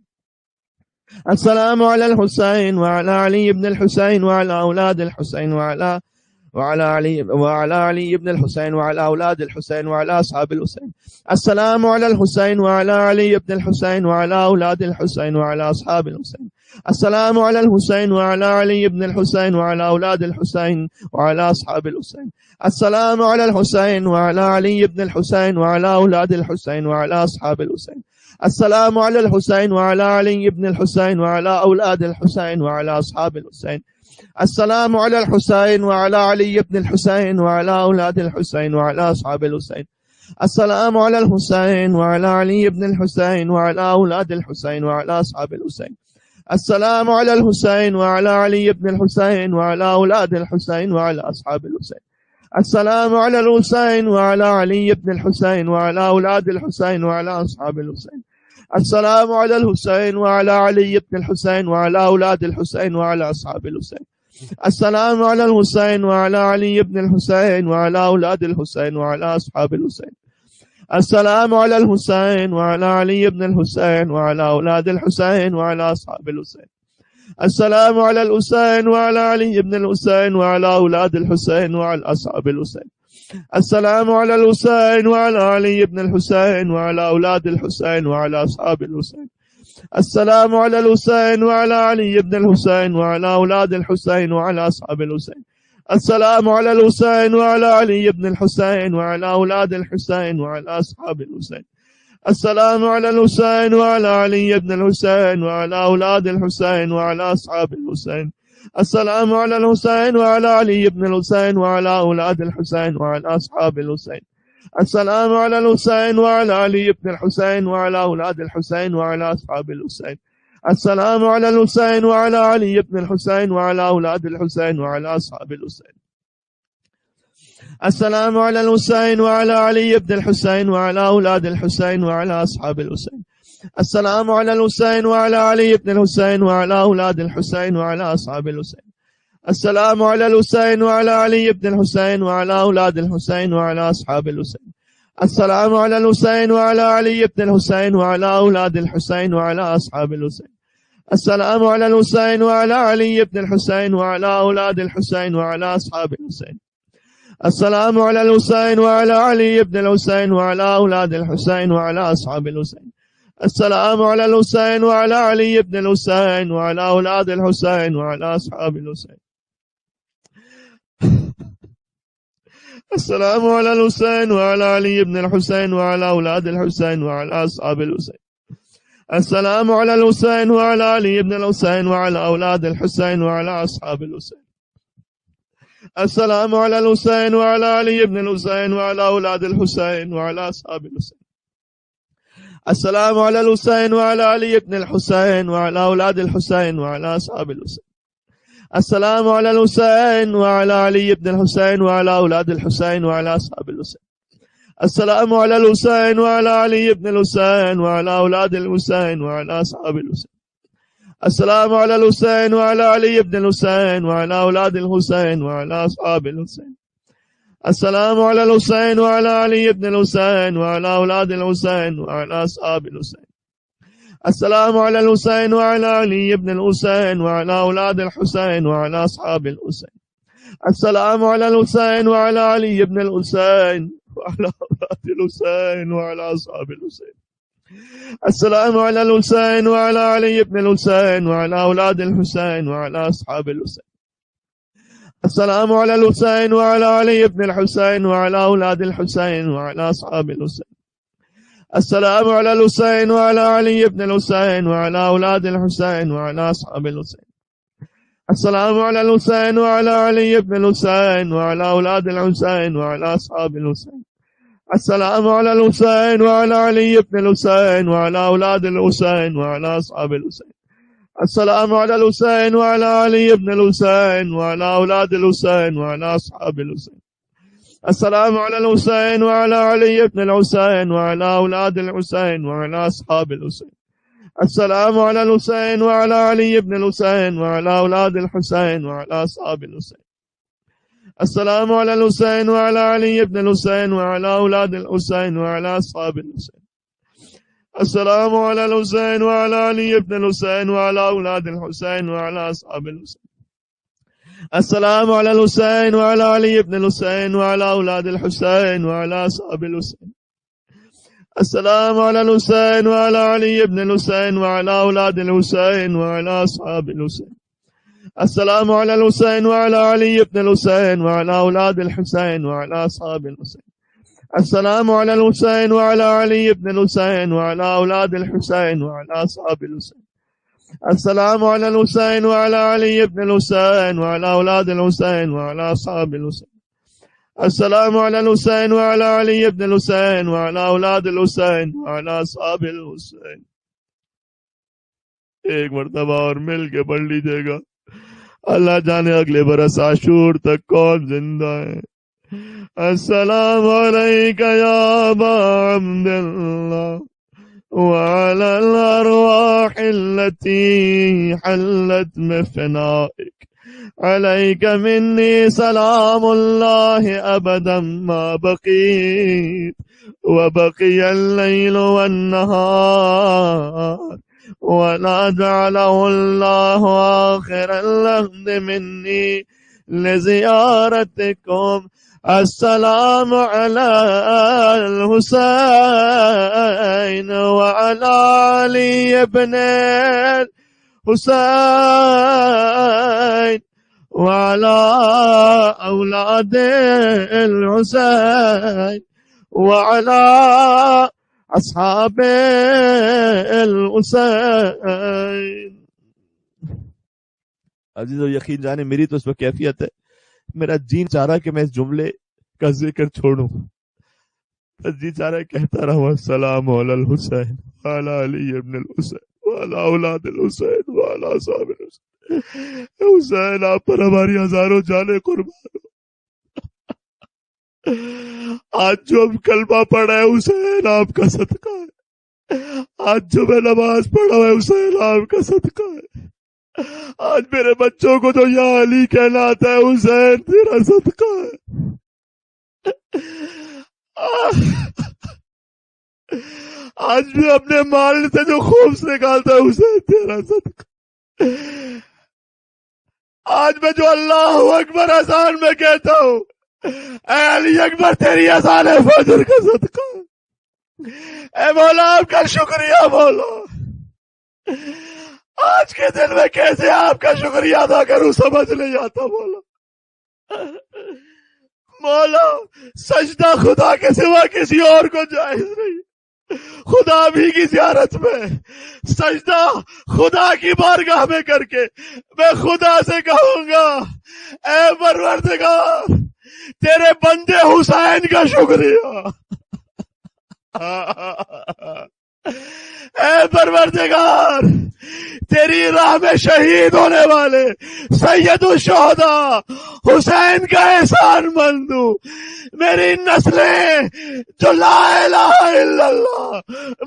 السلام على الحسين وعلى علي بن الحسين وعلى أولاد الحسين وعلى علي بن الحسين وعلى أولاد الحسين وعلى أصحاب الحسين. السلام على الحسين وعلى علي بن الحسين وعلى أولاد الحسين وعلى أصحاب الحسين. السلام على الحسين وعلى علي بن الحسين وعلى أولاد الحسين وعلى أصحاب الحسين. السلام على الحسين وعلى علي بن الحسين وعلى أولاد الحسين وعلى أصحاب الحسين. السلام على الحسين وعلى علي بن الحسين وعلى أولاد الحسين وعلى أصحاب الحسين. السلام على الحسين وعلى علي بن الحسين وعلى أولاد الحسين وعلى أصحاب الحسين. السلام على الحسين وعلى علي بن الحسين وعلى أولاد الحسين وعلى أصحاب الحسين. السلام على الحسين وعلى علي بن الحسين وعلى أولاد الحسين وعلى أصحاب الحسين. السلام على الحسين وعلى علي بن الحسين وعلى أولاد الحسين وعلى أصحاب الحسين. السلام على الحسين وعلى علي بن الحسين وعلى أولاد الحسين وعلى أصحاب الحسين. السلام على الحسين وعلى علي بن الحسين وعلى أولاد الحسين وعلى أصحاب الحسين. السلام على الحسين وعلى علي بن الحسين وعلى أولاد الحسين وعلى أصحاب الحسين. السلام على الحسين وعلى علي بن الحسين وعلى أولاد الحسين وعلى أصحاب الحسين. السلام على الحسين وعلى علي بن الحسين وعلى أولاد الحسين وعلى أصحاب الحسين. السلام على الحسين وعلى علي بن الحسين وعلى أولاد الحسين وعلى أصحاب الحسين. السلام على الحسين وعلى علي بن الحسين وعلى أولاد الحسين وعلى أصحاب الحسين. السلام على الحسين وعلى علي بن الحسين وعلى أولاد الحسين وعلى أصحاب الحسين. السلام على الحسين وعلى علي بن الحسين وعلى أولاد الحسين وعلى أصحاب الحسين. السلام على الحسين وعلى علي بن الحسين وعلى أولاد الحسين وعلى أصحاب الحسين. السلام على الحسين وعلى علي بن الحسين وعلى أولاد الحسين وعلى أصحاب الحسين. السلام على الحسين وعلى علي بن الحسين وعلى أولاد الحسين وعلى أصحاب الحسين. السلام على الحسين وعلى علي بن الحسين وعلى أولاد الحسين وعلى أصحاب الحسين. السلام على الحسين وعلى علي بن الحسين وعلى أولاد الحسين وعلى أصحاب الحسين. السلام على الحسين وعلى علي بن الحسين وعلى أولاد الحسين وعلى أصحاب الحسين. السلام على الحسين وعلى علي بن الحسين وعلى أولاد الحسين وعلى أصحاب الحسين. السلام على الحسين وعلى علي بن الحسين وعلى أولاد الحسين وعلى أصحاب الحسين. السلام على الحسين وعلى علي بن الحسين وعلى أولاد الحسين وعلى أصحاب الحسين. السلام على الحسين وعلى علي بن الحسين وعلى أولاد الحسين وعلى أصحاب الحسين. السلام على الحسين وعلى علي بن الحسين وعلى أولاد الحسين وعلى أصحاب الحسين. السلام على الحسين وعلى علي بن الحسين وعلى أولاد الحسين وعلى أصحاب الحسين. السلام على الحسين وعلى علي بن الحسين وعلى أولاد الحسين وعلى أصحاب الحسين. السلام على الحسين وعلى علي بن الحسين وعلى أولاد الحسين وعلى أصحاب الحسين. السلام على الحسين وعلى علي بن الحسين وعلى أولاد الحسين وعلى أصحاب الحسين. السلام على الحسين وعلى علي بن الحسين وعلى أولاد الحسين وعلى أصحاب الحسين. السلام على الحسين وعلى علي بن الحسين وعلى أولاد الحسين وعلى أصحاب الحسين. السلام على الحسين وعلى علي بن الحسين وعلى أولاد الحسين وعلى أصحاب الحسين. السلام على الحسين وعلى علي بن الحسين وعلى أولاد الحسين وعلى أصحاب الحسين. السلام على الحسين وعلى علي بن الحسين وعلى أولاد الحسين وعلى أصحاب الحسين. السلام على الحسين وعلى علي بن الحسين وعلى أولاد الحسين وعلى أصحاب الحسين. السلام على الحسين وعلى علي بن الحسين وعلى أولاد الحسين وعلى أصحاب الحسين. السلام على الحسين وعلى علي بن الحسين وعلى أولاد الحسين وعلى أصحاب الحسين. السلام على الحسين وعلى علي بن الحسين وعلى أولاد الحسين وعلى أصحاب الحسين. السلام على الحسين وعلى علي بن الحسين وعلى أولاد الحسين وعلى أصحاب الحسين. السلام على الحسين وعلى علي بن الحسين وعلى أولاد الحسين وعلى أصحاب الحسين. السلام على الحسين وعلى علي بن الحسين وعلى أولاد الحسين وعلى أصحاب الحسين. السلام على الحسين وعلى علي بن الحسين وعلى أولاد الحسين وعلى أصحاب الحسين. السلام على الحسين وعلى علي بن الحسين وعلى أولاد الحسين وعلى أصحاب الحسين. السلام على الحسين وعلى علي بن الحسين وعلى أولاد الحسين وعلى أصحاب الحسين. السلام على الحسين وعلى علي بن الحسين وعلى أولاد الحسين وعلى أصحاب الحسين. السلام على الحسين وعلى علي بن الحسين وعلى أولاد الحسين وعلى أصحاب الحسين. السلام على الحسين وعلى علي بن الحسين وعلى أولاد الحسين وعلى أصحاب الحسين. السلام على الحسين وعلى علي بن الحسين وعلى أولاد الحسين وعلى أصحاب الحسين. السلام على الحسين وعلى علي بن الحسين وعلى أولاد الحسين وعلى أصحاب الحسين. ایک مرتبہ اور مل کے پڑھ لیجئے گا. اللہ جانے اگلے برس عاشور تک کون زندہ ہے. السلام علیکہ یا ابا عبد اللہ وعلى الأرواح التي حلت بفنائك. عليك مني سلام الله أبدا ما بقيت وبقي الليل والنهار ولا جعله الله آخر اللحظ مني لزيارتكم. السلام على الحسين وعلى علي بن الحسين وعلى أولاد الحسين وعلى أصحاب الحسين. عزیز و یقین جانے میری تو اس وقت کیفیت ہے, میرا جین چاہ رہا کہ میں اس جملے کا ذکر چھوڑوں, بس جی چاہ رہا کہتا رہا السلام علی الحسین وعلی علی ابن الحسین وعلی اولاد الحسین وعلی اصحاب الحسین. حسین آپ پر ہماری ہزاروں جانیں قربان ہو. آج جو ہم کلمہ پڑھا ہے حسین آپ کا صدقہ ہے. آج جو میں نماز پڑھا ہے حسین آپ کا صدقہ ہے. آج میرے بچوں کو جو یا علی کہنا آتا ہے حسین تیرا صدقہ ہے. آج بھی اپنے مال سے جو خوف نکالتا ہے حسین تیرا صدقہ. آج میں جو اللہ اکبر اذان میں کہتا ہوں اے علی اکبر تیری اذان فجر کا صدقہ. اے مولا آپ کا شکریہ مولا. آج کے دن میں کیسے آپ کا شکریہ ادا کروں سمجھ نہیں آتا مولا. مولا سجدہ خدا کے سوا کسی اور کو جائز نہیں. خدا بھی کی زیارت میں سجدہ خدا کی بارگاہ میں کر کے میں خدا سے کہوں گا اے پروردگار تیرے بندے حسین کا شکریہ. اے پروردگار تیری راہ میں شہید ہونے والے سید الشہداء حسین کا احسان مند ہوں. میری نسلیں جو لا الہ الا اللہ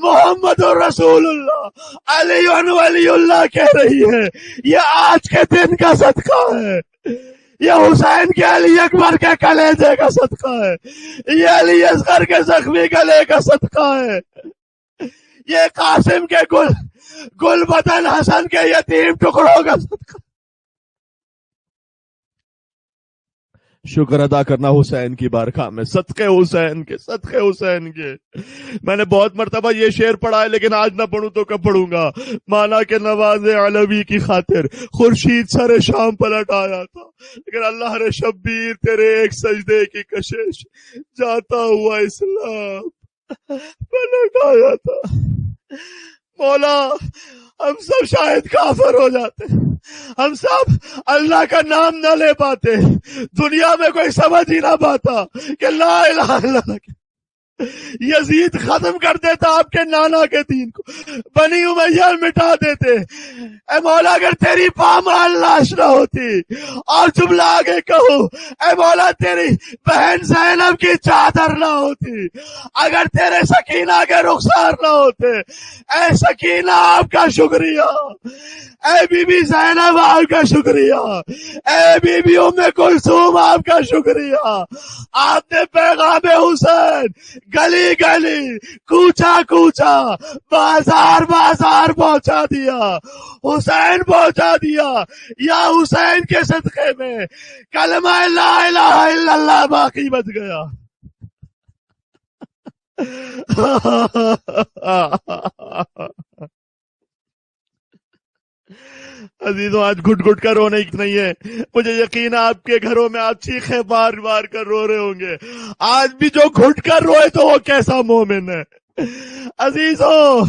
محمد رسول اللہ علی ولی اللہ کہہ رہی ہے، یہ آج کے دن کا صدقہ ہے، یہ حسین کے علی اکبر کے کلیجے کا صدقہ ہے، یہ علی اصغر کے زخمی گلے کا صدقہ ہے، یہ قاسم کے گل بدن حسن کے یتیم ٹکڑوں کا صدقہ. شکر ادا کرنا حسین کی بارگاہ میں، صدقے حسین کے، صدقے حسین کے. میں نے بہت مرتبہ یہ شعر پڑھا ہے لیکن آج نہ پڑھوں تو کب پڑھوں گا. مانا کہ نواز علوی کی خاطر خورشید سر شام پلٹ آیا تھا، لیکن اللہ نے شبیر تیرے ایک سجدے کی کشش جاتا ہوا اسلام پلٹ آیا تھا. مولا ہم سب شاید کافر ہو جاتے، ہم سب اللہ کا نام نہ لے پاتے، دنیا میں کوئی سمجھ ہی نہ پاتا کہ لا الہ الا اللہ. یزید ختم کر دیتا آپ کے نانا کے دین کو، بنی امیہ مٹا دیتے. اے مولا اگر تیری پامال لاش نہ ہوتی، اور جملہ آگے کہو، اے مولا تیری بہن زینب کی چادر نہ ہوتی، اگر تیرے سکینہ کے رخسار نہ ہوتے. اے سکینہ آپ کا شکریہ، اے بی بی زینب آپ کا شکریہ، اے بی بی ام کلثوم آپ کا شکریہ. آپ نے پیغام حسین گلی گلی کوچا کوچا بازار بازار پہنچا دیا، حسین پہنچا دیا. یا حسین کے صدقے میں کلمہ لا الہ الا اللہ باقی بچ گیا. عزیزوں آج گھٹ گھٹ کر رونے کی نہیں ہے، مجھے یقین ہے آپ کے گھروں میں آپ چیخیں بار بار کر رو رہے ہوں گے. آج بھی جو گھٹ کر روئے تو وہ کیسا مومن ہے. عزیزوں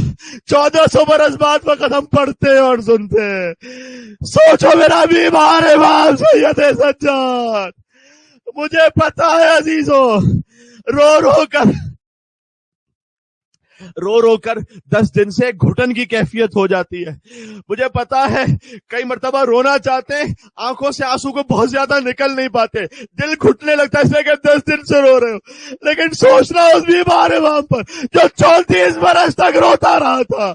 1400 برس بعد وقت ہم پڑھتے اور سنتے ہیں. سوچو میرا بیمار امام سید سجاد، مجھے پتا ہے عزیزوں رو رو کر 10 دن سے گھٹن کی کیفیت ہو جاتی ہے. مجھے پتا ہے کئی مرتبہ رونا چاہتے ہیں، آنکھوں سے آنسو کو بہت زیادہ نکل نہیں پاتے، دل گھٹنے لگتا ہے اس لیے کہ 10 دن سے رو رہے ہو. لیکن سوچنا اس بیمار امام پر جو 34 برس تک روتا رہا تھا،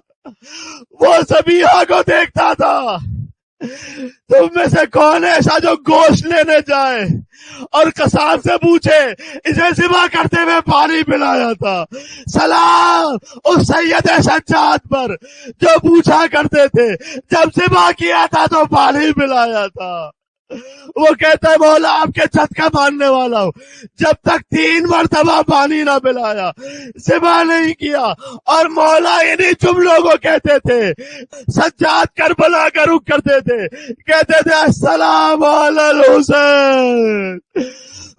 وہ ذبیحہ کو دیکھتا تھا. تم میں سے کون ایسا جو گوشت لینے جائے اور قصاب سے پوچھے اسے ذبح کرتے ہوئے پانی پلایا تھا؟ سلام اس سید سجاد پر جو پوچھا کرتے تھے جب ذبح کیا تھا تو پانی پلایا تھا. وہ کہتا ہے مولا آپ کے چھت کا ماننے والا ہوں، جب تک 3 مرتبہ پانی نہ پلایا ذبح نہیں کیا. اور مولا انہی جملوں کو کہتے تھے. سجاد کربلا کا رخ کرتے تھے، کہتے تھے السلام علی الحسین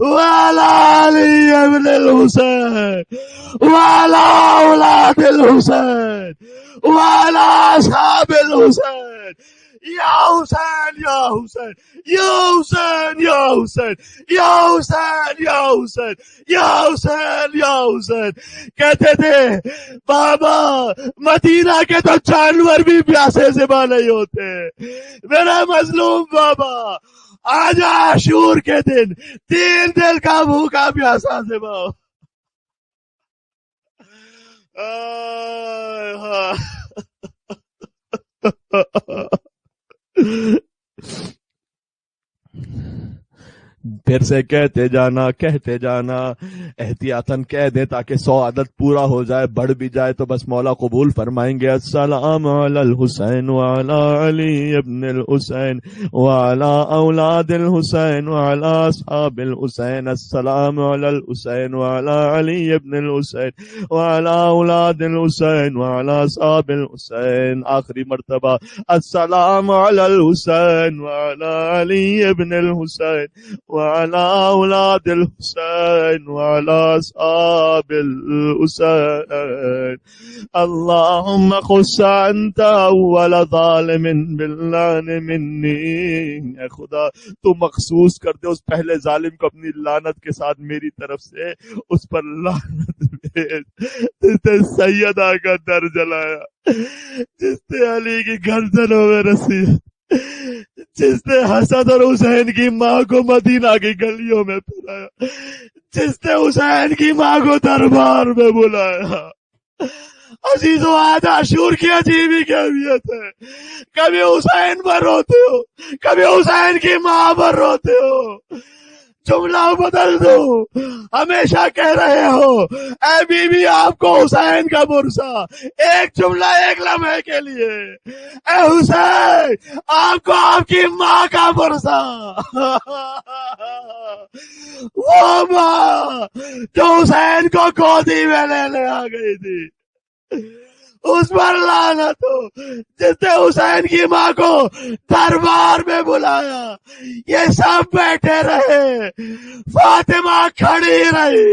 وعلی علی ابن الحسین وعلی اولاد الحسین وعلی اصحاب الحسین. یا حسین یا حسین یا حسین یا حسین یا حسین یا حسین یا حسین یا حسین. کہتے تھے بابا مدینہ کے تو جانور بھی پیاسے ذبح نہیں ہوتے، میرا مظلوم بابا آج عاشور کے دن 3 دن کا بھوکا پیاسا ذبح ہو. پھر سے کہتے جانا احتیاطاً کہہ دیں تاکہ 100 عدد پورا ہو جائے، بڑھ بھی جائے تو بس مولا قبول فرمائیں گے. السلام علی الحسین وعلی علی ابن الحسین وعلی اولاد الحسین وعلی اصحاب الحسین. السلام علی الحسین وعلی علی ابن الحسین وعلی اولاد الحسین وعلی اصحاب الحسین. آخری مرتبہ السلام علی الحسین وعلی علی ابن الحسین وعلى أولاد الحسين وعلى على أصحاب الحسين اللهم خص أنت أول ظالم باللعن مني. اے خدا تو مخصوص کر دے اس پہلے ظالم کو اپنی لعنت کے ساتھ میری طرف سے، اس پر لعنت بھیج جس نے سیدہ کا در جلایا، جس نے علی کی گردنوں میں رسی، جس نے حسن اور حسین کی ماں کو مدینہ کی گلیوں میں پھرایا، جس نے حسین کی ماں کو دربار میں بلایا. عزیز و آج عاشور کی عجیب ہی کیفیت ہے، کبھی حسین پر روتے ہو، کبھی حسین کی ماں پر روتے ہو. جملہ بدل دو، ہمیشہ کہہ رہے ہو اے بی بی آپ کو حسین کا برسا، ایک جملہ ایک لمحے کے لیے، اے حسین آپ کو آپ کی ماں کا برسا. وہ ماں جو حسین کو گودی میں لینے آ گئی تھی، اس پر لعنت ہو. جس نے حسین کی ماں کو دربار میں بلایا، یہ سب بیٹھے رہے، فاطمہ کھڑی رہی.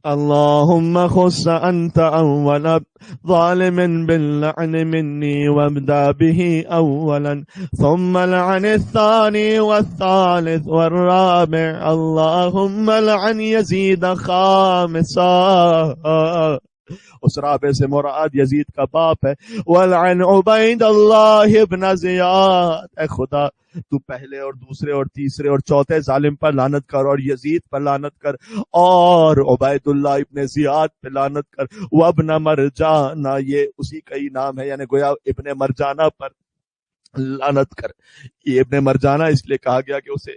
اللهم خص أنت أول ظالم باللعن مني وابدأ به أولا ثم لعن الثاني والثالث والرابع اللهم لعن يزيد خامسا. اس رابع سے مراد یزید کا باپ ہے. ولعن عبید اللہ ابن زیاد. اے خدا تو پہلے اور دوسرے اور تیسرے اور چوتھے ظالم پر لعنت کر، اور یزید پر لعنت کر، اور عبید اللہ ابن زیاد پہ لعنت کر. وابن مرجانہ، یہ اسی کا ہی نام ہے، یعنی گویا ابن مرجانہ پر لعنت کر. یہ ابن مرجانہ اس لیے کہا گیا کہ اسے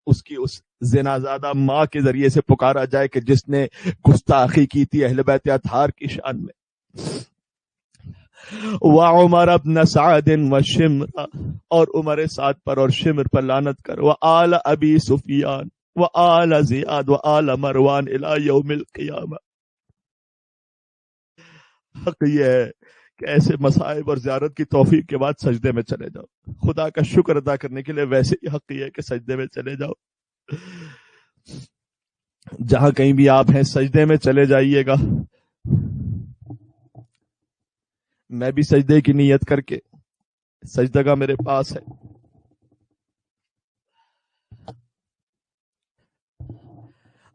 اس کی اس زنازادہ ماں کے ذریعے سے پکارا جائے کہ جس نے گستاخی کی تھی اہل بیت اطہار کی شان میں. وعمر ابن سعد وشمر، اور عمر سعد پر اور شمر پر لعنت کر. وآل ابی سفیان وآل زیاد وآل مروان الی یوم القیامہ. حق یہ ہے کہ ایسے مصائب اور زیارت کی توفیق کے بعد سجدے میں چلے جاؤ. خدا کا شکر ادا کرنے کے لیے ویسے ہی حق یہ ہے کہ سجدے میں چلے جاؤ. جہاں کہیں بھی آپ ہیں سجدے میں چلے جائیے گا. میں بھی سجدے کی نیت کر کے سجدگاہ میرے پاس ہے.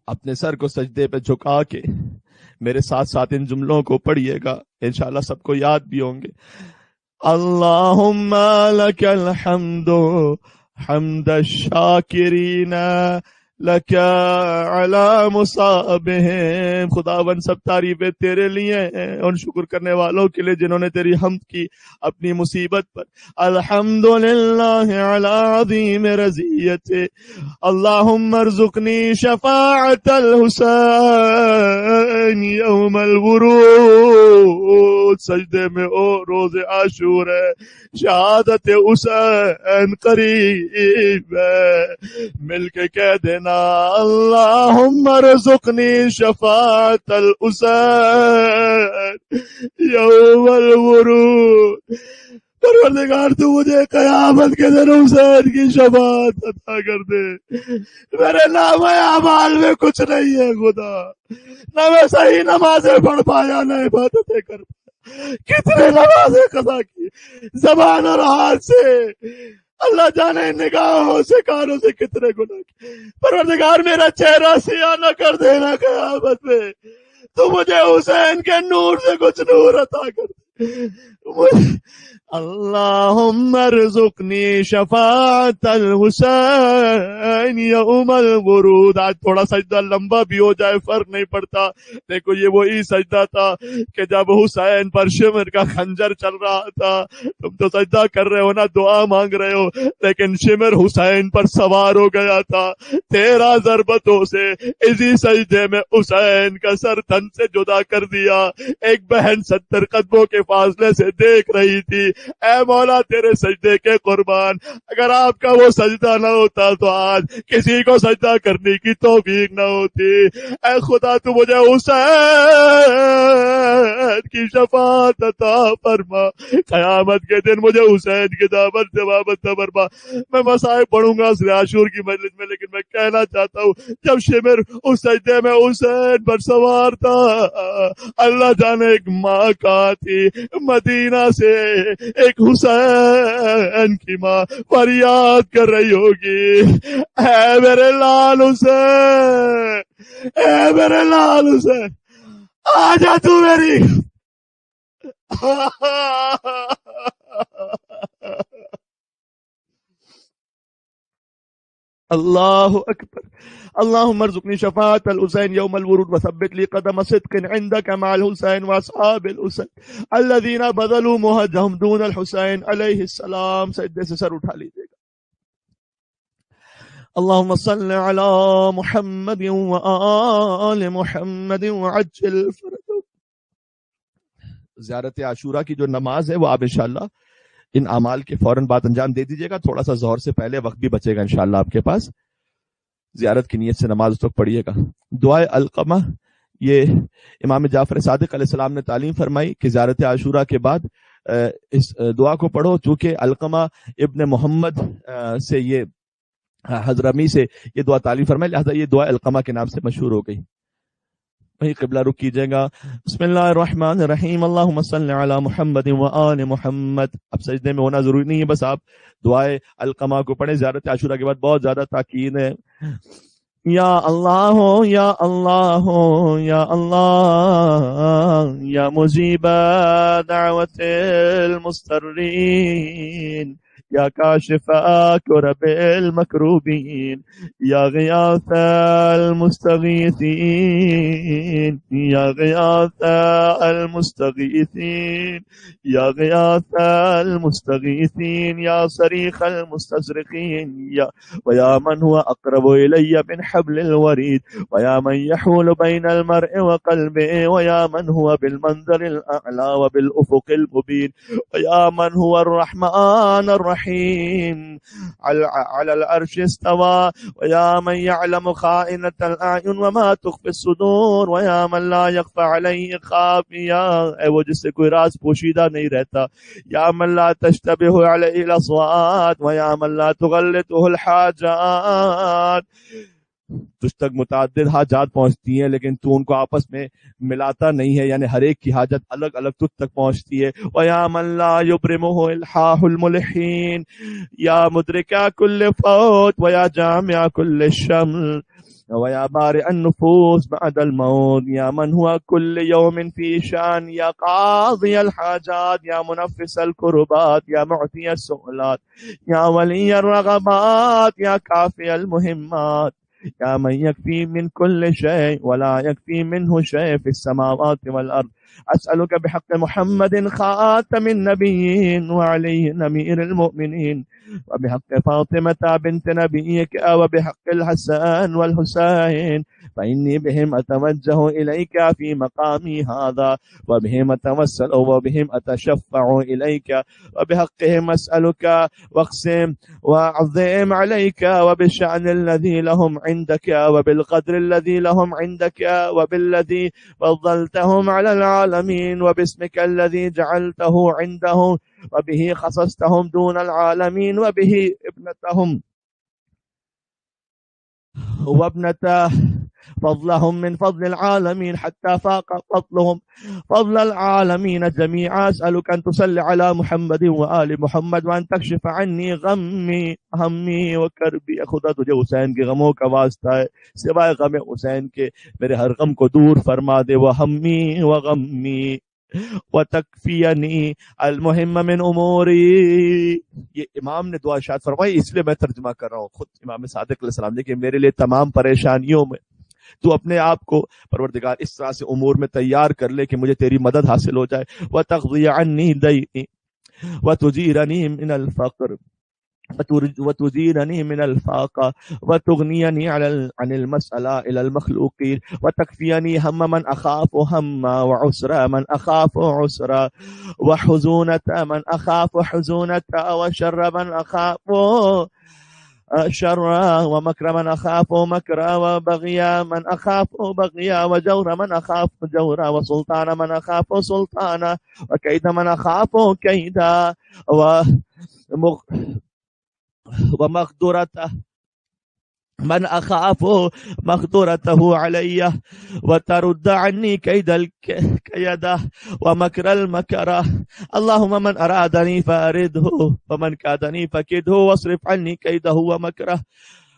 اپنے سر کو سجدے پہ جھکا کے میرے ساتھ ساتھ ان جملوں کو پڑھیے گا، انشاءاللہ سب کو یاد بھی ہوں گے. اللہم لک الحمد حمد الشاکرین لک علی مصابہم. خداوند سب تعریفیں تیرے لیے ہیں ان شکر کرنے والوں کے لیے جنہوں نے تیری حمد کی اپنی مصیبت پر. الحمدللہ علی عظیم رضیت. اللہم ارزقنی شفاعت الحسین یوم الورود. سجدے میں او روز عاشور ہے، شہادت حسین قریب ہے، مل کے کہہ دینا اللہم ارزقنی شفاعت الحسین یوم الورود. پروردگار تو مجھے قیامت کے دن حسین کی شفاعت عطا کر دے. میرے نام اعمال میں کچھ نہیں ہے خدا، نہ میں صحیح نمازیں پڑھ پایا نہ عبادتیں کر پایا. کتنے نمازیں قضا کی زبان اور ہاتھ سے، اللہ جانے نگاہوں سے کانوں سے کتنے گناہ کی. پروردگار میرا چہرہ سیاہ نہ کر دینا قیامت میں، تو مجھے حسین کے نور سے کچھ نور عطا کر دے. اللہم ارزقنی شفاعت الحسین یوم الورود. آج تھوڑا سجدہ لمبا بھی ہو جائے فرق نہیں پڑتا. دیکھو یہ وہی سجدہ تھا کہ جب حسین پر شمر کا خنجر چل رہا تھا. تم تو سجدہ کر رہے ہو نا، دعا مانگ رہے ہو، لیکن شمر حسین پر سوار ہو گیا تھا. 13 ضربتوں سے اسی سجدے میں حسین کا سر تن سے جدا کر دیا. ایک بہن 70 قدموں کے فاصلے سے دیکھ رہی تھی اے مولا تیرے سجدے کے قربان، اگر آپ کا وہ سجدہ نہ ہوتا تو آج کسی کو سجدہ کرنے کی توفیق نہ ہوتی۔ اے خدا تو مجھے حسین کی شفاعت عطا فرما، قیامت کے دن مجھے حسین کی دعوت سے وابستہ فرما۔ میں مسائب پڑھوں گا عاشور کی مجلس میں، لیکن میں کہنا چاہتا ہوں جب شمر اس سجدے میں حسین پر سوار تھا، اللہ جانے ایک ماں کا تھی مدینہ سے، ایک حسین کی ماں فریاد کر رہی ہوگی، اے میرے لال حسین، اے میرے لال حسین، آجا تو میری اللہ اکبر۔ اللهم ارزقني شفاعة الحسين يوم الورود وثبت لي قدم صدق عندك مع الحسين واصحاب الحسين الذين بذلوا مهجهم دون الحسين عليه السلام۔ سجدے سے سر اٹھا لیجیے گا۔ اللهم صل على محمد وآل محمد وعجل فرجهم۔ زیارت عاشورہ کی جو نماز ہے وہ آپ انشاءاللہ ان اعمال کے فوراً بعد انجام دے دیجیے گا، تھوڑا سا ظہر سے پہلے وقت بھی بچے گا انشاءاللہ آپ کے پاس، زیارت کی نیت سے نماز اس وقت پڑھیے گا۔ دعائے القمہ، یہ امام جعفر صادق علیہ السلام نے تعلیم فرمائی کہ زیارت عاشورہ کے بعد اس دعا کو پڑھو، چونکہ القمہ ابن محمد سے یہ حضرمی سے یہ دعا تعلیم فرمائی، لہذا یہ دعا القمہ کے نام سے مشہور ہو گئی۔ وہی قبلہ رخ کیجئے گا۔ بسم اللہ الرحمن الرحیم، اللہم صل علی محمد وآل محمد۔ اب سجدے میں ہونا ضروری نہیں ہے، بس آپ دعائے القمہ کو پڑھیں۔ زیارت عاشورہ کے بعد بہت زیادہ تاکید ہے، یا اللہ یا اللہ یا اللہ یا مجیب دعوت المضطرین یا کاشف کرب المکروبین یا غیاث المستغیثین یا غیاث المستغیثین یا غیاث المستغیثین یا صریخ المستصرخین ویا من هو اقرب الی من حبل الورید ویا من يحول بین المرء وقلبه ویا من هو بالمنظر الاعلی وبالافق المبین ویا من هو الرحمن الرحیم على العرش استوى ويا من يعلم خائنة الأعين وما تخفي الصدور ويا من لا يخفى عليه خافيا، اے وہ جس سے کوئی راز پوشیدہ نہیں رہتا، یا من لا تشتبه عليه الأصوات ويا من لا تغلطه الحاجات، تجھ تک متعدد حاجات پہنچتی ہیں لیکن تو ان کو آپس میں ملاتا نہیں ہے، یعنی ہر ایک کی حاجت الگ الگ تجھ تک پہنچتی ہے۔ وَيَا مَن لَا يُبْرِمُهُ إِلْحَاحُ الْمُلْحِينَ یا مدرک کل فوت ویا جامع کل شمل ویا بارئ النفوس بعد الموت یا من هو كل يوم في شان یا قاضي الحاجات یا منفس الكربات یا معطي السؤلات یا ولی الرغبات یا کافی المهمات یا من یکفی من کل شیء ولا یکفی منه شیء فی السماوات والارض، اسألك بحق محمد خاتم النبیین وعلی امیر المؤمنین وبحق فاطمة بنت نبيك وبحق الحسن والحسين فإني بهم أتوجه إليك في مقامي هذا وبهم أتوسل وبهم أتشفع إليك وبحقهم أسألك واقسم وأعظم عليك وبالشأن الذي لهم عندك وبالقدر الذي لهم عندك وبالذي فضلتهم على العالمين وباسمك الذي جعلته عندهم وبه خصصتهم دون العالمين وبه ابنتهم وابنته فضلهم من فضل العالمين حتى فاق فضلهم فضل العالمين جميعا، أسألك أن تصلي على محمد وآل محمد وأن تكشف عني غمي همي وكربي۔ خدا تجھے حسین کے غموں کا واسطہ ہے، سوائے غم حسین کے میرے ہر غم کو دور فرما دے، وہمی وغمی وتکفینی المہم من اموری۔ یہ امام نے دعا ارشاد فرمائی، اس لیے میں ترجمہ کر رہا ہوں، خود امام صادق علیہ السلام نے کہ میرے لیے تمام پریشانیوں میں تو اپنے آپ کو پروردگار اس طرح سے امور میں تیار کر لے کہ مجھے تیری مدد حاصل ہو جائے۔ وتقضی عنی دینی وتجیرنی من الفقر وتزيلني من الفاقة، وتغنيني عن المسألة إلى المخلوقين، وتكفيني هم من أخاف هما، وعسر من أخاف عسرا، وحزونة من أخاف حزونة، وشر من أخاف شرا، ومكر من أخاف مكرا، وبغي من أخاف بغيا، وجور من أخاف جورا، وسلطان من أخاف سلطانا، وكيد من أخاف كيدا، ومقدرة من أخاف مقدرته علي، وترد عني كيد الكيدة ومكر المكرة. اللهم من أرادني فأرده، ومن كادني فكده، واصرف عني كيده ومكره،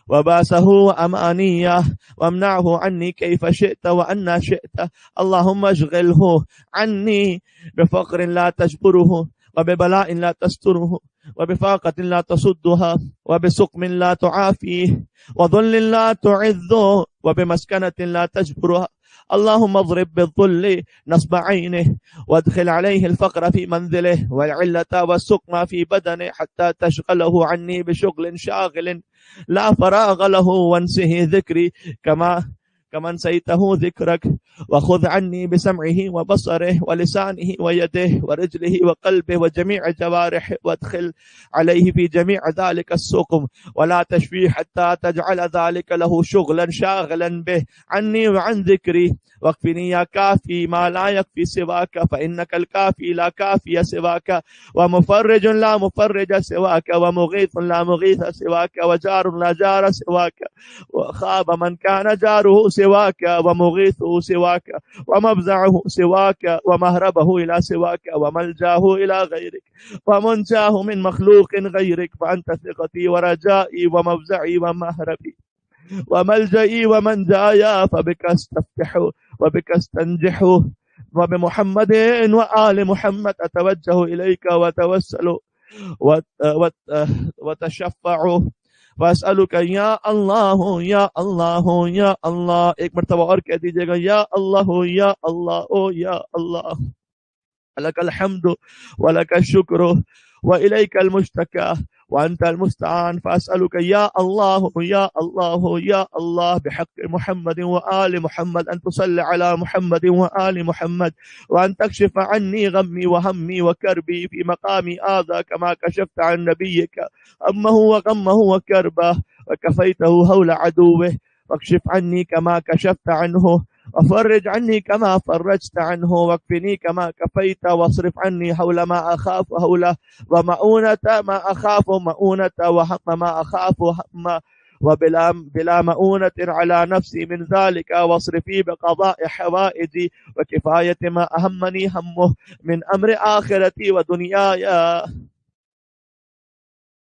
وباسه وأمانيه، وامنعه عني كيف شئت وأنا شئت. اللهم اشغله عني بفقر لا تجبره، وببلاء لا تستره، وبفاقة لا تصدها، وبسقم لا تعافيه، وذل لا تعذه، وبمسكنة لا تجبرها. اللهم اضرب بالذل نصب عينه، وادخل عليه الفقر في منزله، والعلة والسقم في بدنه، حتى تشغله عني بشغل شاغل لا فراغ له، وانسه ذكري كما نسيته ذكرك. وخذ عني بسمعه وبصره ولسانه ويده ورجله وقلبه وجميع جوارحه، وادخل عليه في جميع ذلك السقم، ولا تشفيه حتى تجعل ذلك له شغلا شاغلا به عني وعن ذكري. واكفني يا كافي ما لا يكفي سواك، فإنك الكافي لا كافي سواك، ومفرج لا مفرج سواك، ومغيث لا مغيث سواك، وجار لا جار سواك، وخاب من كان جاره سواك، ومغيثه سواك، ومفزعه سواك، ومهربه إلى سواك، وملجاه إلى غيرك، ومنجاه من مخلوق غيرك. فأنت ثقتي ورجائي ومفزعي ومهربي وملجئي ومنجاي، فبك استفتح وبك استنجح، وبمحمد وآل محمد أتوجه إليك وتوسل وتشفع، واسألك یا اللہ یا اللہ یا اللہ. ایک مرتبہ اور کہہ دیجئے گا یا اللہ یا اللہ یا اللہ. لك الحمد ولك الشكر وإليك المشتكى وأنت المستعان. فأسألك يا الله يا الله يا الله بحق محمد وآل محمد أن تصلي على محمد وآل محمد، وأن تكشف عني غمي وهمي وكربي في مقامي هذا، كما كشفت عن نبيك همه وغمه وكربه وكفيته هول عدوه. واكشف عني كما كشفت عنه، وفرج عني كما فرجت عنه، واكفني كما كفيت، واصرف عني حول ما أخاف حوله، ومؤونة ما أخاف مؤونة، وهم ما أخاف هم، وبلا مؤونة على نفسي من ذلك، واصرفي بقضاء حوائجي وكفاية ما أهمني همه من أمر آخرتي ودنياي.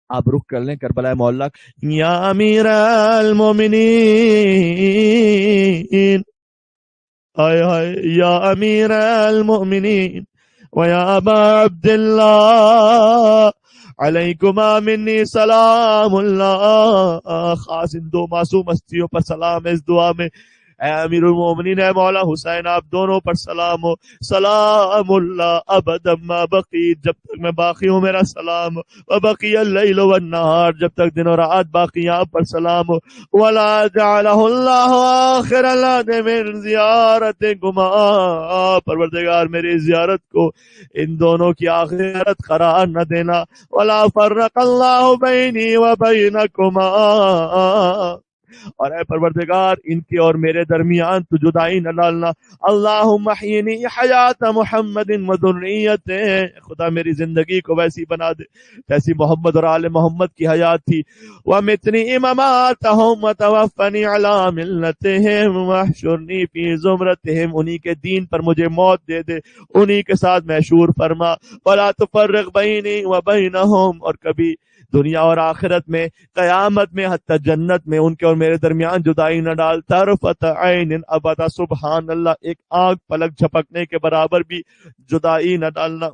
آپ رخ کر لیں کربلا مولا. یا امیر المومنین، ہائے ہائے یا امیر المؤمنین ویا ابا عبداللہ، علیکما منی سلام اللہ. خاص ان دو معصوم ہستیوں پر سلام ہے اس دعا میں. اے امیر المومنین، اے مولا حسین، آپ دونوں پر سلام ہو. سلام اللہ ابدا ما بقیت، جب تک میں باقی ہوں میرا سلام. وبقی اللیل والنہار، جب تک دن اور رات باقی آپ پر سلام ہو. ولا جعلہ اللہ آخر العہد من زیارتکما، پروردگار میری زیارت کو ان دونوں کی آخرت قرار نہ دینا. ولا فرق اللہ بینی وبینکما، اور اے پروردگار ان کے اور میرے درمیان تو جدائی نہ ڈالنا. اللہم احیینی حیات محمد و ذریتہ، خدا میری زندگی کو ویسی بنا دے جیسی محمد اور آل محمد کی حیات تھی. ومتنی مماتہم وتوفنی علی ملتہم واحشرنی فی زمرتہم، انہی کے دین پر مجھے موت دے دے، انہی کے ساتھ محشور فرما. ولا تفرق بینی وبینہم، اور کبھی دنیا اور آخرت میں، قیامت میں، حتی جنت میں ان کے اور میرے درمیان جدائی نہ ڈال. طرفت عین ابدا، سبحان اللہ، ایک آنکھ پلک جھپکنے کے برابر بھی جدائی نہ ڈالنا.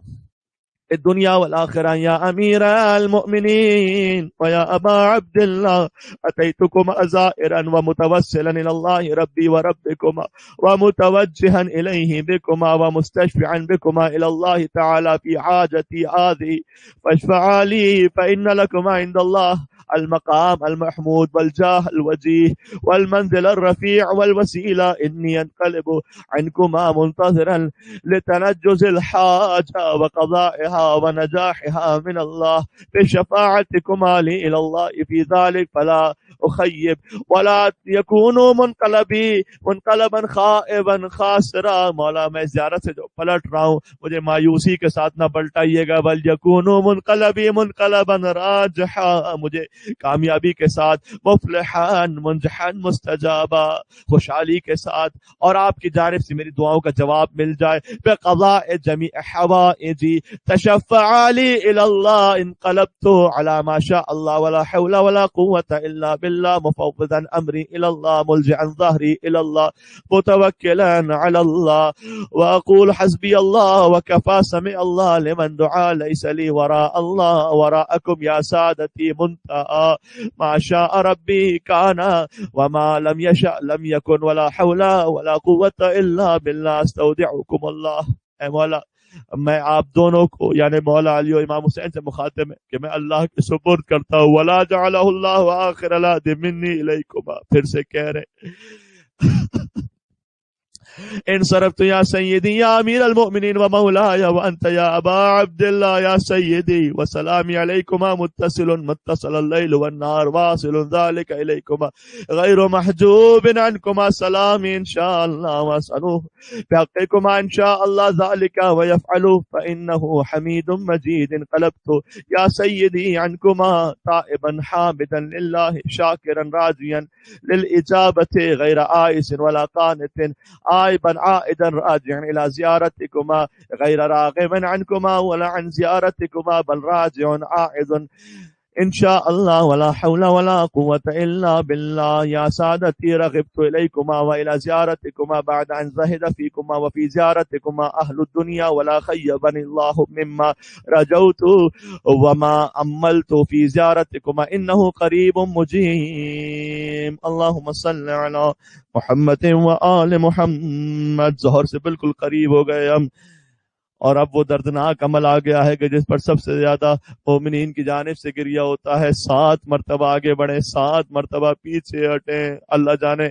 الدنيا والآخرة. يا أمير المؤمنين ويا أبا عبد الله، أتيتكما زائرا ومتوسلا إلى الله ربي وربكما، ومتوجها إليه بكما، ومستشفعا بكما إلى الله تعالى في حاجتي هذه، فاشفعا لي، فإن لكما عند الله المقام المحمود والجاه الوجيه والمنزل الرفيع والوسيلة. إني أنقلب عنكما منتظرا لتنجز الحاجة وقضائها ونجاحها من الله بشفاعتكما لي إلى الله في ذلك، فلا أخيب ولا يكونوا منقلبا خائبا خاسرا. مولا میں زیارت سے جو پلٹ رہا ہوں مجھے مایوسی کے ساتھ نہ پلٹائیے گا، بل یکونوا منقلبا راجحا، مجھے کامیابی کے ساتھ مفلحا منجحا مستجابا، خوشحالی کے ساتھ اور آپ کی جانب سے میری دعاؤں کا جواب مل جائے. بقضاء جميع حوائجي تشفع لي إلى الله، انقلبت على ما شاء الله ولا حول ولا قوة إلا بالله، مفوضا أمري إلى الله، ملجعا ظهري إلى الله، متوكلا على الله، وأقول حسبي الله وكفى، سمع الله لمن دعا، ليس لي وراء الله وراءكم يا سادتي منتهى، ما شاء ربي كان وما لم يشأ لم يكن، ولا حول ولا قوة إلا بالله، استودعكم الله. اے مولا میں آپ دونوں کو یعنی مولا علی و امام حسین سے مخاطب ہے کہ میں اللہ کے سپرد کرتا ہوں. ولا جعلہ اللہ آخر العہد منی الیکما، پھر سے کہہ رہے انصرفت یا سیدی یا امیر المؤمنین و مولایا وانت یا ابا عبداللہ یا سیدی، وسلامی علیکما متصل اللیل والنار، واصل ذلك الیکما غیر محجوب عنکما، سلامی انشاءاللہ واسألوه بحقكما انشاءاللہ ذلك ویفعلوه فإنه حمید مجید. انقلبت یا سیدی عنکما تائبا حامدا للہ شاکرا راجیا للإجابة غیر آئس ولا قانت، آئبا عائدا راجعا إلى زيارتكما غير راغبا عنكما ولا عن زيارتكما، بل راجع عائد إن شاء الله، ولا حول ولا قوة إلا بالله. يا سادتي رغبت إليكما وإلى زيارتكما بعد أن زهد فيكما وفي زيارتكما أهل الدنيا، ولا خيبني الله مما رجوت وما أملت في زيارتكما، إنه قريب مجيب. اللهم صل على محمد وآل محمد. ظہر سے بالکل قریب ہو گئے ہم، اور اب وہ دردناک عمل آ گیا ہے کہ جس پر سب سے زیادہ مومنین کی جانب سے گریہ ہوتا ہے. 7 مرتبہ آگے بڑھیں، 7 مرتبہ پیچھے ہٹیں. اللہ جانے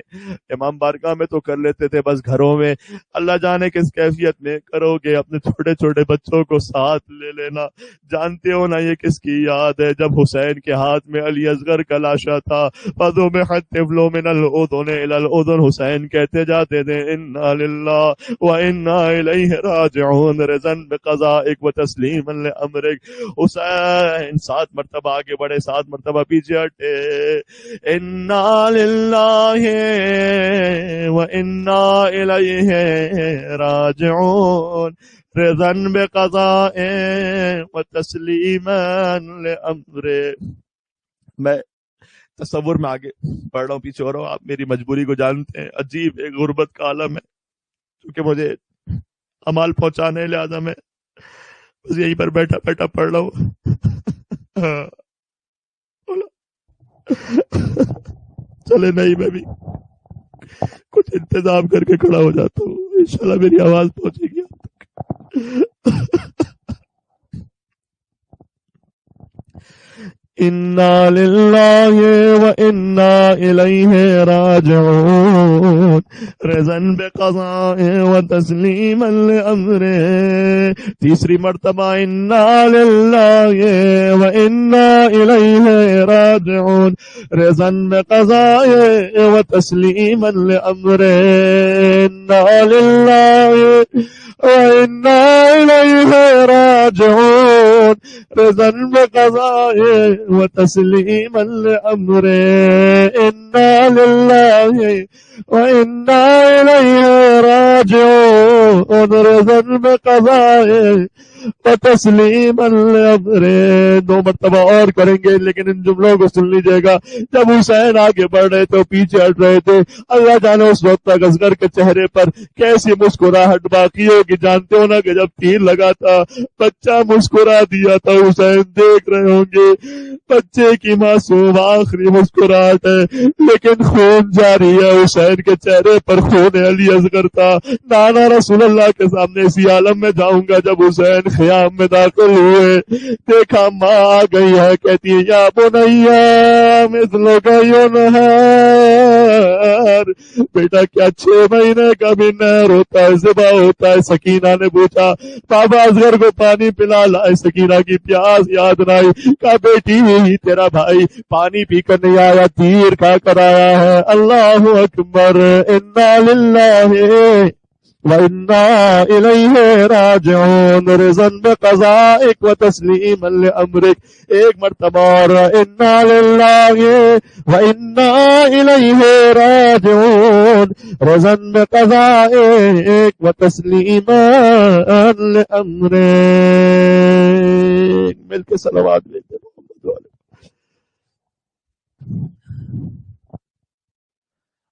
امام بارگاہ میں تو کر لیتے تھے، بس گھروں میں اللہ جانے کس کیفیت میں کرو گے. اپنے چھوٹے چھوٹے بچوں کو ساتھ لے لینا. جانتے ہو نا یہ کس کی یاد ہے؟ جب حسین کے ہاتھ میں علی اصغر کا لاشا تھا، فضو میں طفلوں من الاذن الی الاذن، حسین کہتے جاتے تھے انا للہ و انا الیہ راجعون، رضا بقضائک و تسلیما لامرک. حسین 7 مرتبہ آگے بڑھے، 7 مرتبہ پیچھے ہٹے. انا للہ و انا الیہ راجعون، رضا بقضائک و تسلیما لامرک. میں تصور میں آگے پڑھ رہا ہوں، پیچھے ہو رہا ہوں. آپ میری مجبوری کو جانتے ہیں، عجیب ایک غربت کا عالم ہے کیونکہ مجھے امال پہنچانے، لہذا میں بس یہیں پر بیٹھا بیٹھا پڑھ رہا ہوں. چلے نہیں، میں بھی کچھ انتظام کر کے کھڑا ہو جاتا ہوں، انشاءاللہ میری آواز پہنچے گی آپ تک. انا للہ و انا الیہ راجعون، رضا بقضائہ و تسلیما لامرہ. تیسری مرتبہ انا للہ و انا الیہ راجعون، رضا بقضائہ و تسلیما لامرہ. انا للہ وَإِنَّا إِلَيْهِ رَاجِعُونَ، رضا بقضائه وتسليما لأمره إنا لله وإنا إليه راجعون رضا بقضائه وتسلیما لامرہ. 2 مرتبہ اور کریں گے لیکن ان جملوں کو سن لیجئے گا. جب حسین آگے بڑھ رہے تھے پیچھے ہٹ رہے تھے, اللہ جانے اس وقت تک اصغر کے چہرے پر کیسی مسکراہٹ باقی ہوگی. جانتے ہو نا کہ جب تیر لگا تھا بچہ مسکرا دیا تھا. حسین دیکھ رہے ہوں گے بچے کی معصوم آخری مسکراہٹ ہے لیکن خون جاری ہے. حسین کے چہرے پر خون علی اصغر تھا. نانا رسول اللہ کے سامنے اسی عالم میں جاؤں گا. جب حسین خیام میں داخل ہوئے دیکھا ماں آ گئی ہے, کہتی ہے یا بنیا مثلو کا یونہر, بیٹا کیا 6 مہینے کا بھی نہر ہوتا ہے, ذبح ہوتا ہے. سکینہ نے پوچھا بابا اصغر کو پانی پلا لائے. سکینہ کی پیاس یاد نہ آئی. کہا بیٹی تیرا بھائی پانی پی کر نہیں آیا, تیر کھا کر آیا ہے. اللہ اکبر. انا للہ وَإِنَّا إِلَيْهِ رَاجِعُونَ رِضًا بِقَضَائِكَ وَتَسْلِيمًا لِأَمْرِكَ. ایک مرتبہ اور اِنَّا لِلَّهِ وَإِنَّا إِلَيْهِ رَاجِعُونَ رِضًا بِقَضَائِكَ وَتَسْلِيمًا لِأَمْرِكَ. مل کے صلوات لیتے محمد والے.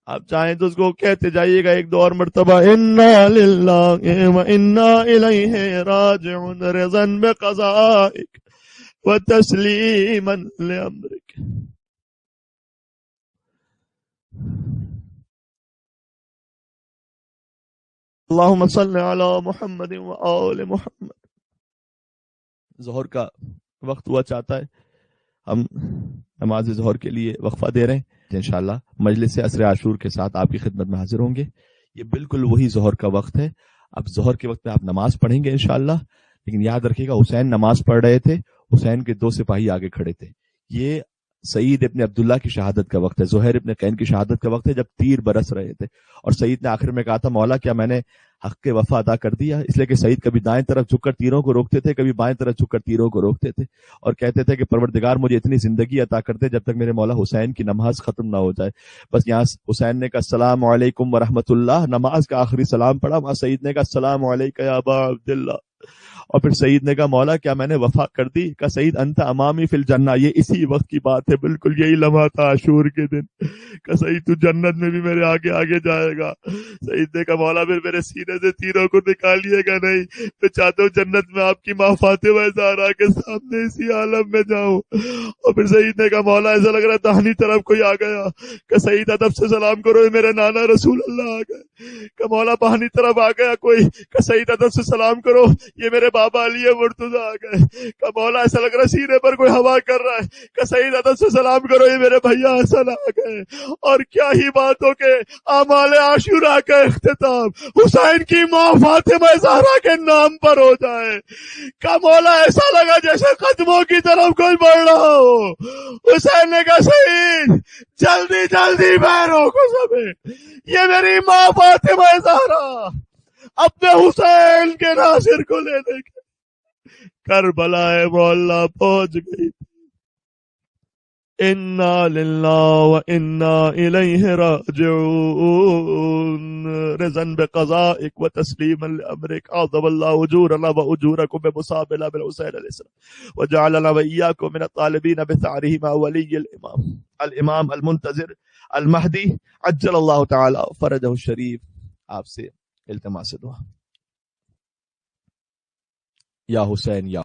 آپ چاہیں تو اس کو کہتے جائیے گا 1-2 اور مرتبہ انا للہ وانا الیہ راجعون رضا بقضائک وتسلیما لامرک. اللہم صل علی محمد وآل محمد. ظہر کا وقت ہوا چاہتا ہے, ہم نماز ظہر کے لیے وقفہ دے رہے ہیں. انشاءاللہ مجلس عصر عاشور کے ساتھ آپ کی خدمت میں حاضر ہوں گے. یہ بالکل وہی ظہر کا وقت ہے. اب ظہر کے وقت میں آپ نماز پڑھیں گے انشاءاللہ, لیکن یاد رکھیے گا حسین نماز پڑھ رہے تھے, حسین کے 2 سپاہی آگے کھڑے تھے. یہ سعید ابن عبداللہ کی شہادت کا وقت ہے, زہیر ابن قین کی شہادت کا وقت ہے, جب تیر برس رہے تھے. اور سعید نے آخر میں کہا تھا مولا کیا میں نے حق کے وفا ادا کر دیا. اس لیے کہ سعید کبھی دائیں طرف جھک کر تیروں کو روکتے تھے, کبھی بائیں طرف جھک کر تیروں کو روکتے تھے, اور کہتے تھے کہ پروردگار مجھے اتنی زندگی عطا کرتے جب تک میرے مولا حسین کی نماز ختم نہ ہو جائے. بس یہاں حسین نے کہا السلام علیکم ورحمۃ اللہ, نماز کا آخری سلام پڑھا. وہاں سعید نے کہا السلام علیکم یا ابا عبداللہ. اور پھر سعید نے کہا مولا کیا میں نے وفا کر دی. کہا سعید انت امامی فی الجنہ. یہ اسی وقت کی بات ہے, بالکل یہی لمحہ تھا عاشور کے دن. کہا سعید تو جنت میں بھی میرے آگے آگے جائے گا. سعید نے کہا مولا پھر میرے سینے سے تیروں کو نکالیے گا نہیں, میں چاہتا ہوں جنت میں آپ کی ماں فاطمہ زہرا کے سامنے اسی عالم میں جاؤں. اور پھر سعید نے کہا مولا ایسا لگ رہا ہے داہنی طرف کوئی آ گیا. کہ سعید ادب سے سلام کرو, یہ میرے نانا رسول اللہ آ گئے. کہ مولا بہنی طرف آ گیا کوئی. کہ سعید ادب سے سلام کرو, یہ میرے بابا علی مرتضی آ گئے. کہ مولا ایسا لگ رہا ہے سینے پر کوئی ہوا کر رہا ہے. کہ سعید ادب سے سلام کرو, یہ میرے بھیا حسن آ گئے. اور کیا ہی بات ہو کہ اعمال عاشورہ کا اختتام حسین کی ماں فاطمہ زہرا کے نام پر ہو جائے. کہ مولا ایسا لگا جیسے قدموں کی طرف کوئی بڑھ رہا ہو. حسین نے کہا سعید جلدی جلدی پیروں کو سمیٹ, یہ میری ماں فاطمہ زہرا اپنے حسین کے ناصر کو لے دے کے کربلا مولا پہنچ گئی. انا للہ وانا الیہ راجعون رضا بقضائک وتسلیما لامرک. اعظم اللہ اجورنا واجورکم بمصابنا بالحسین علیہ السلام وجعلنا واياکم من الطالبین بثاره مع ولی الامام المنتظر المہدی عجل اللہ تعالی فرجہ الشریف. آپ سے التماس دعا. یا حسین یا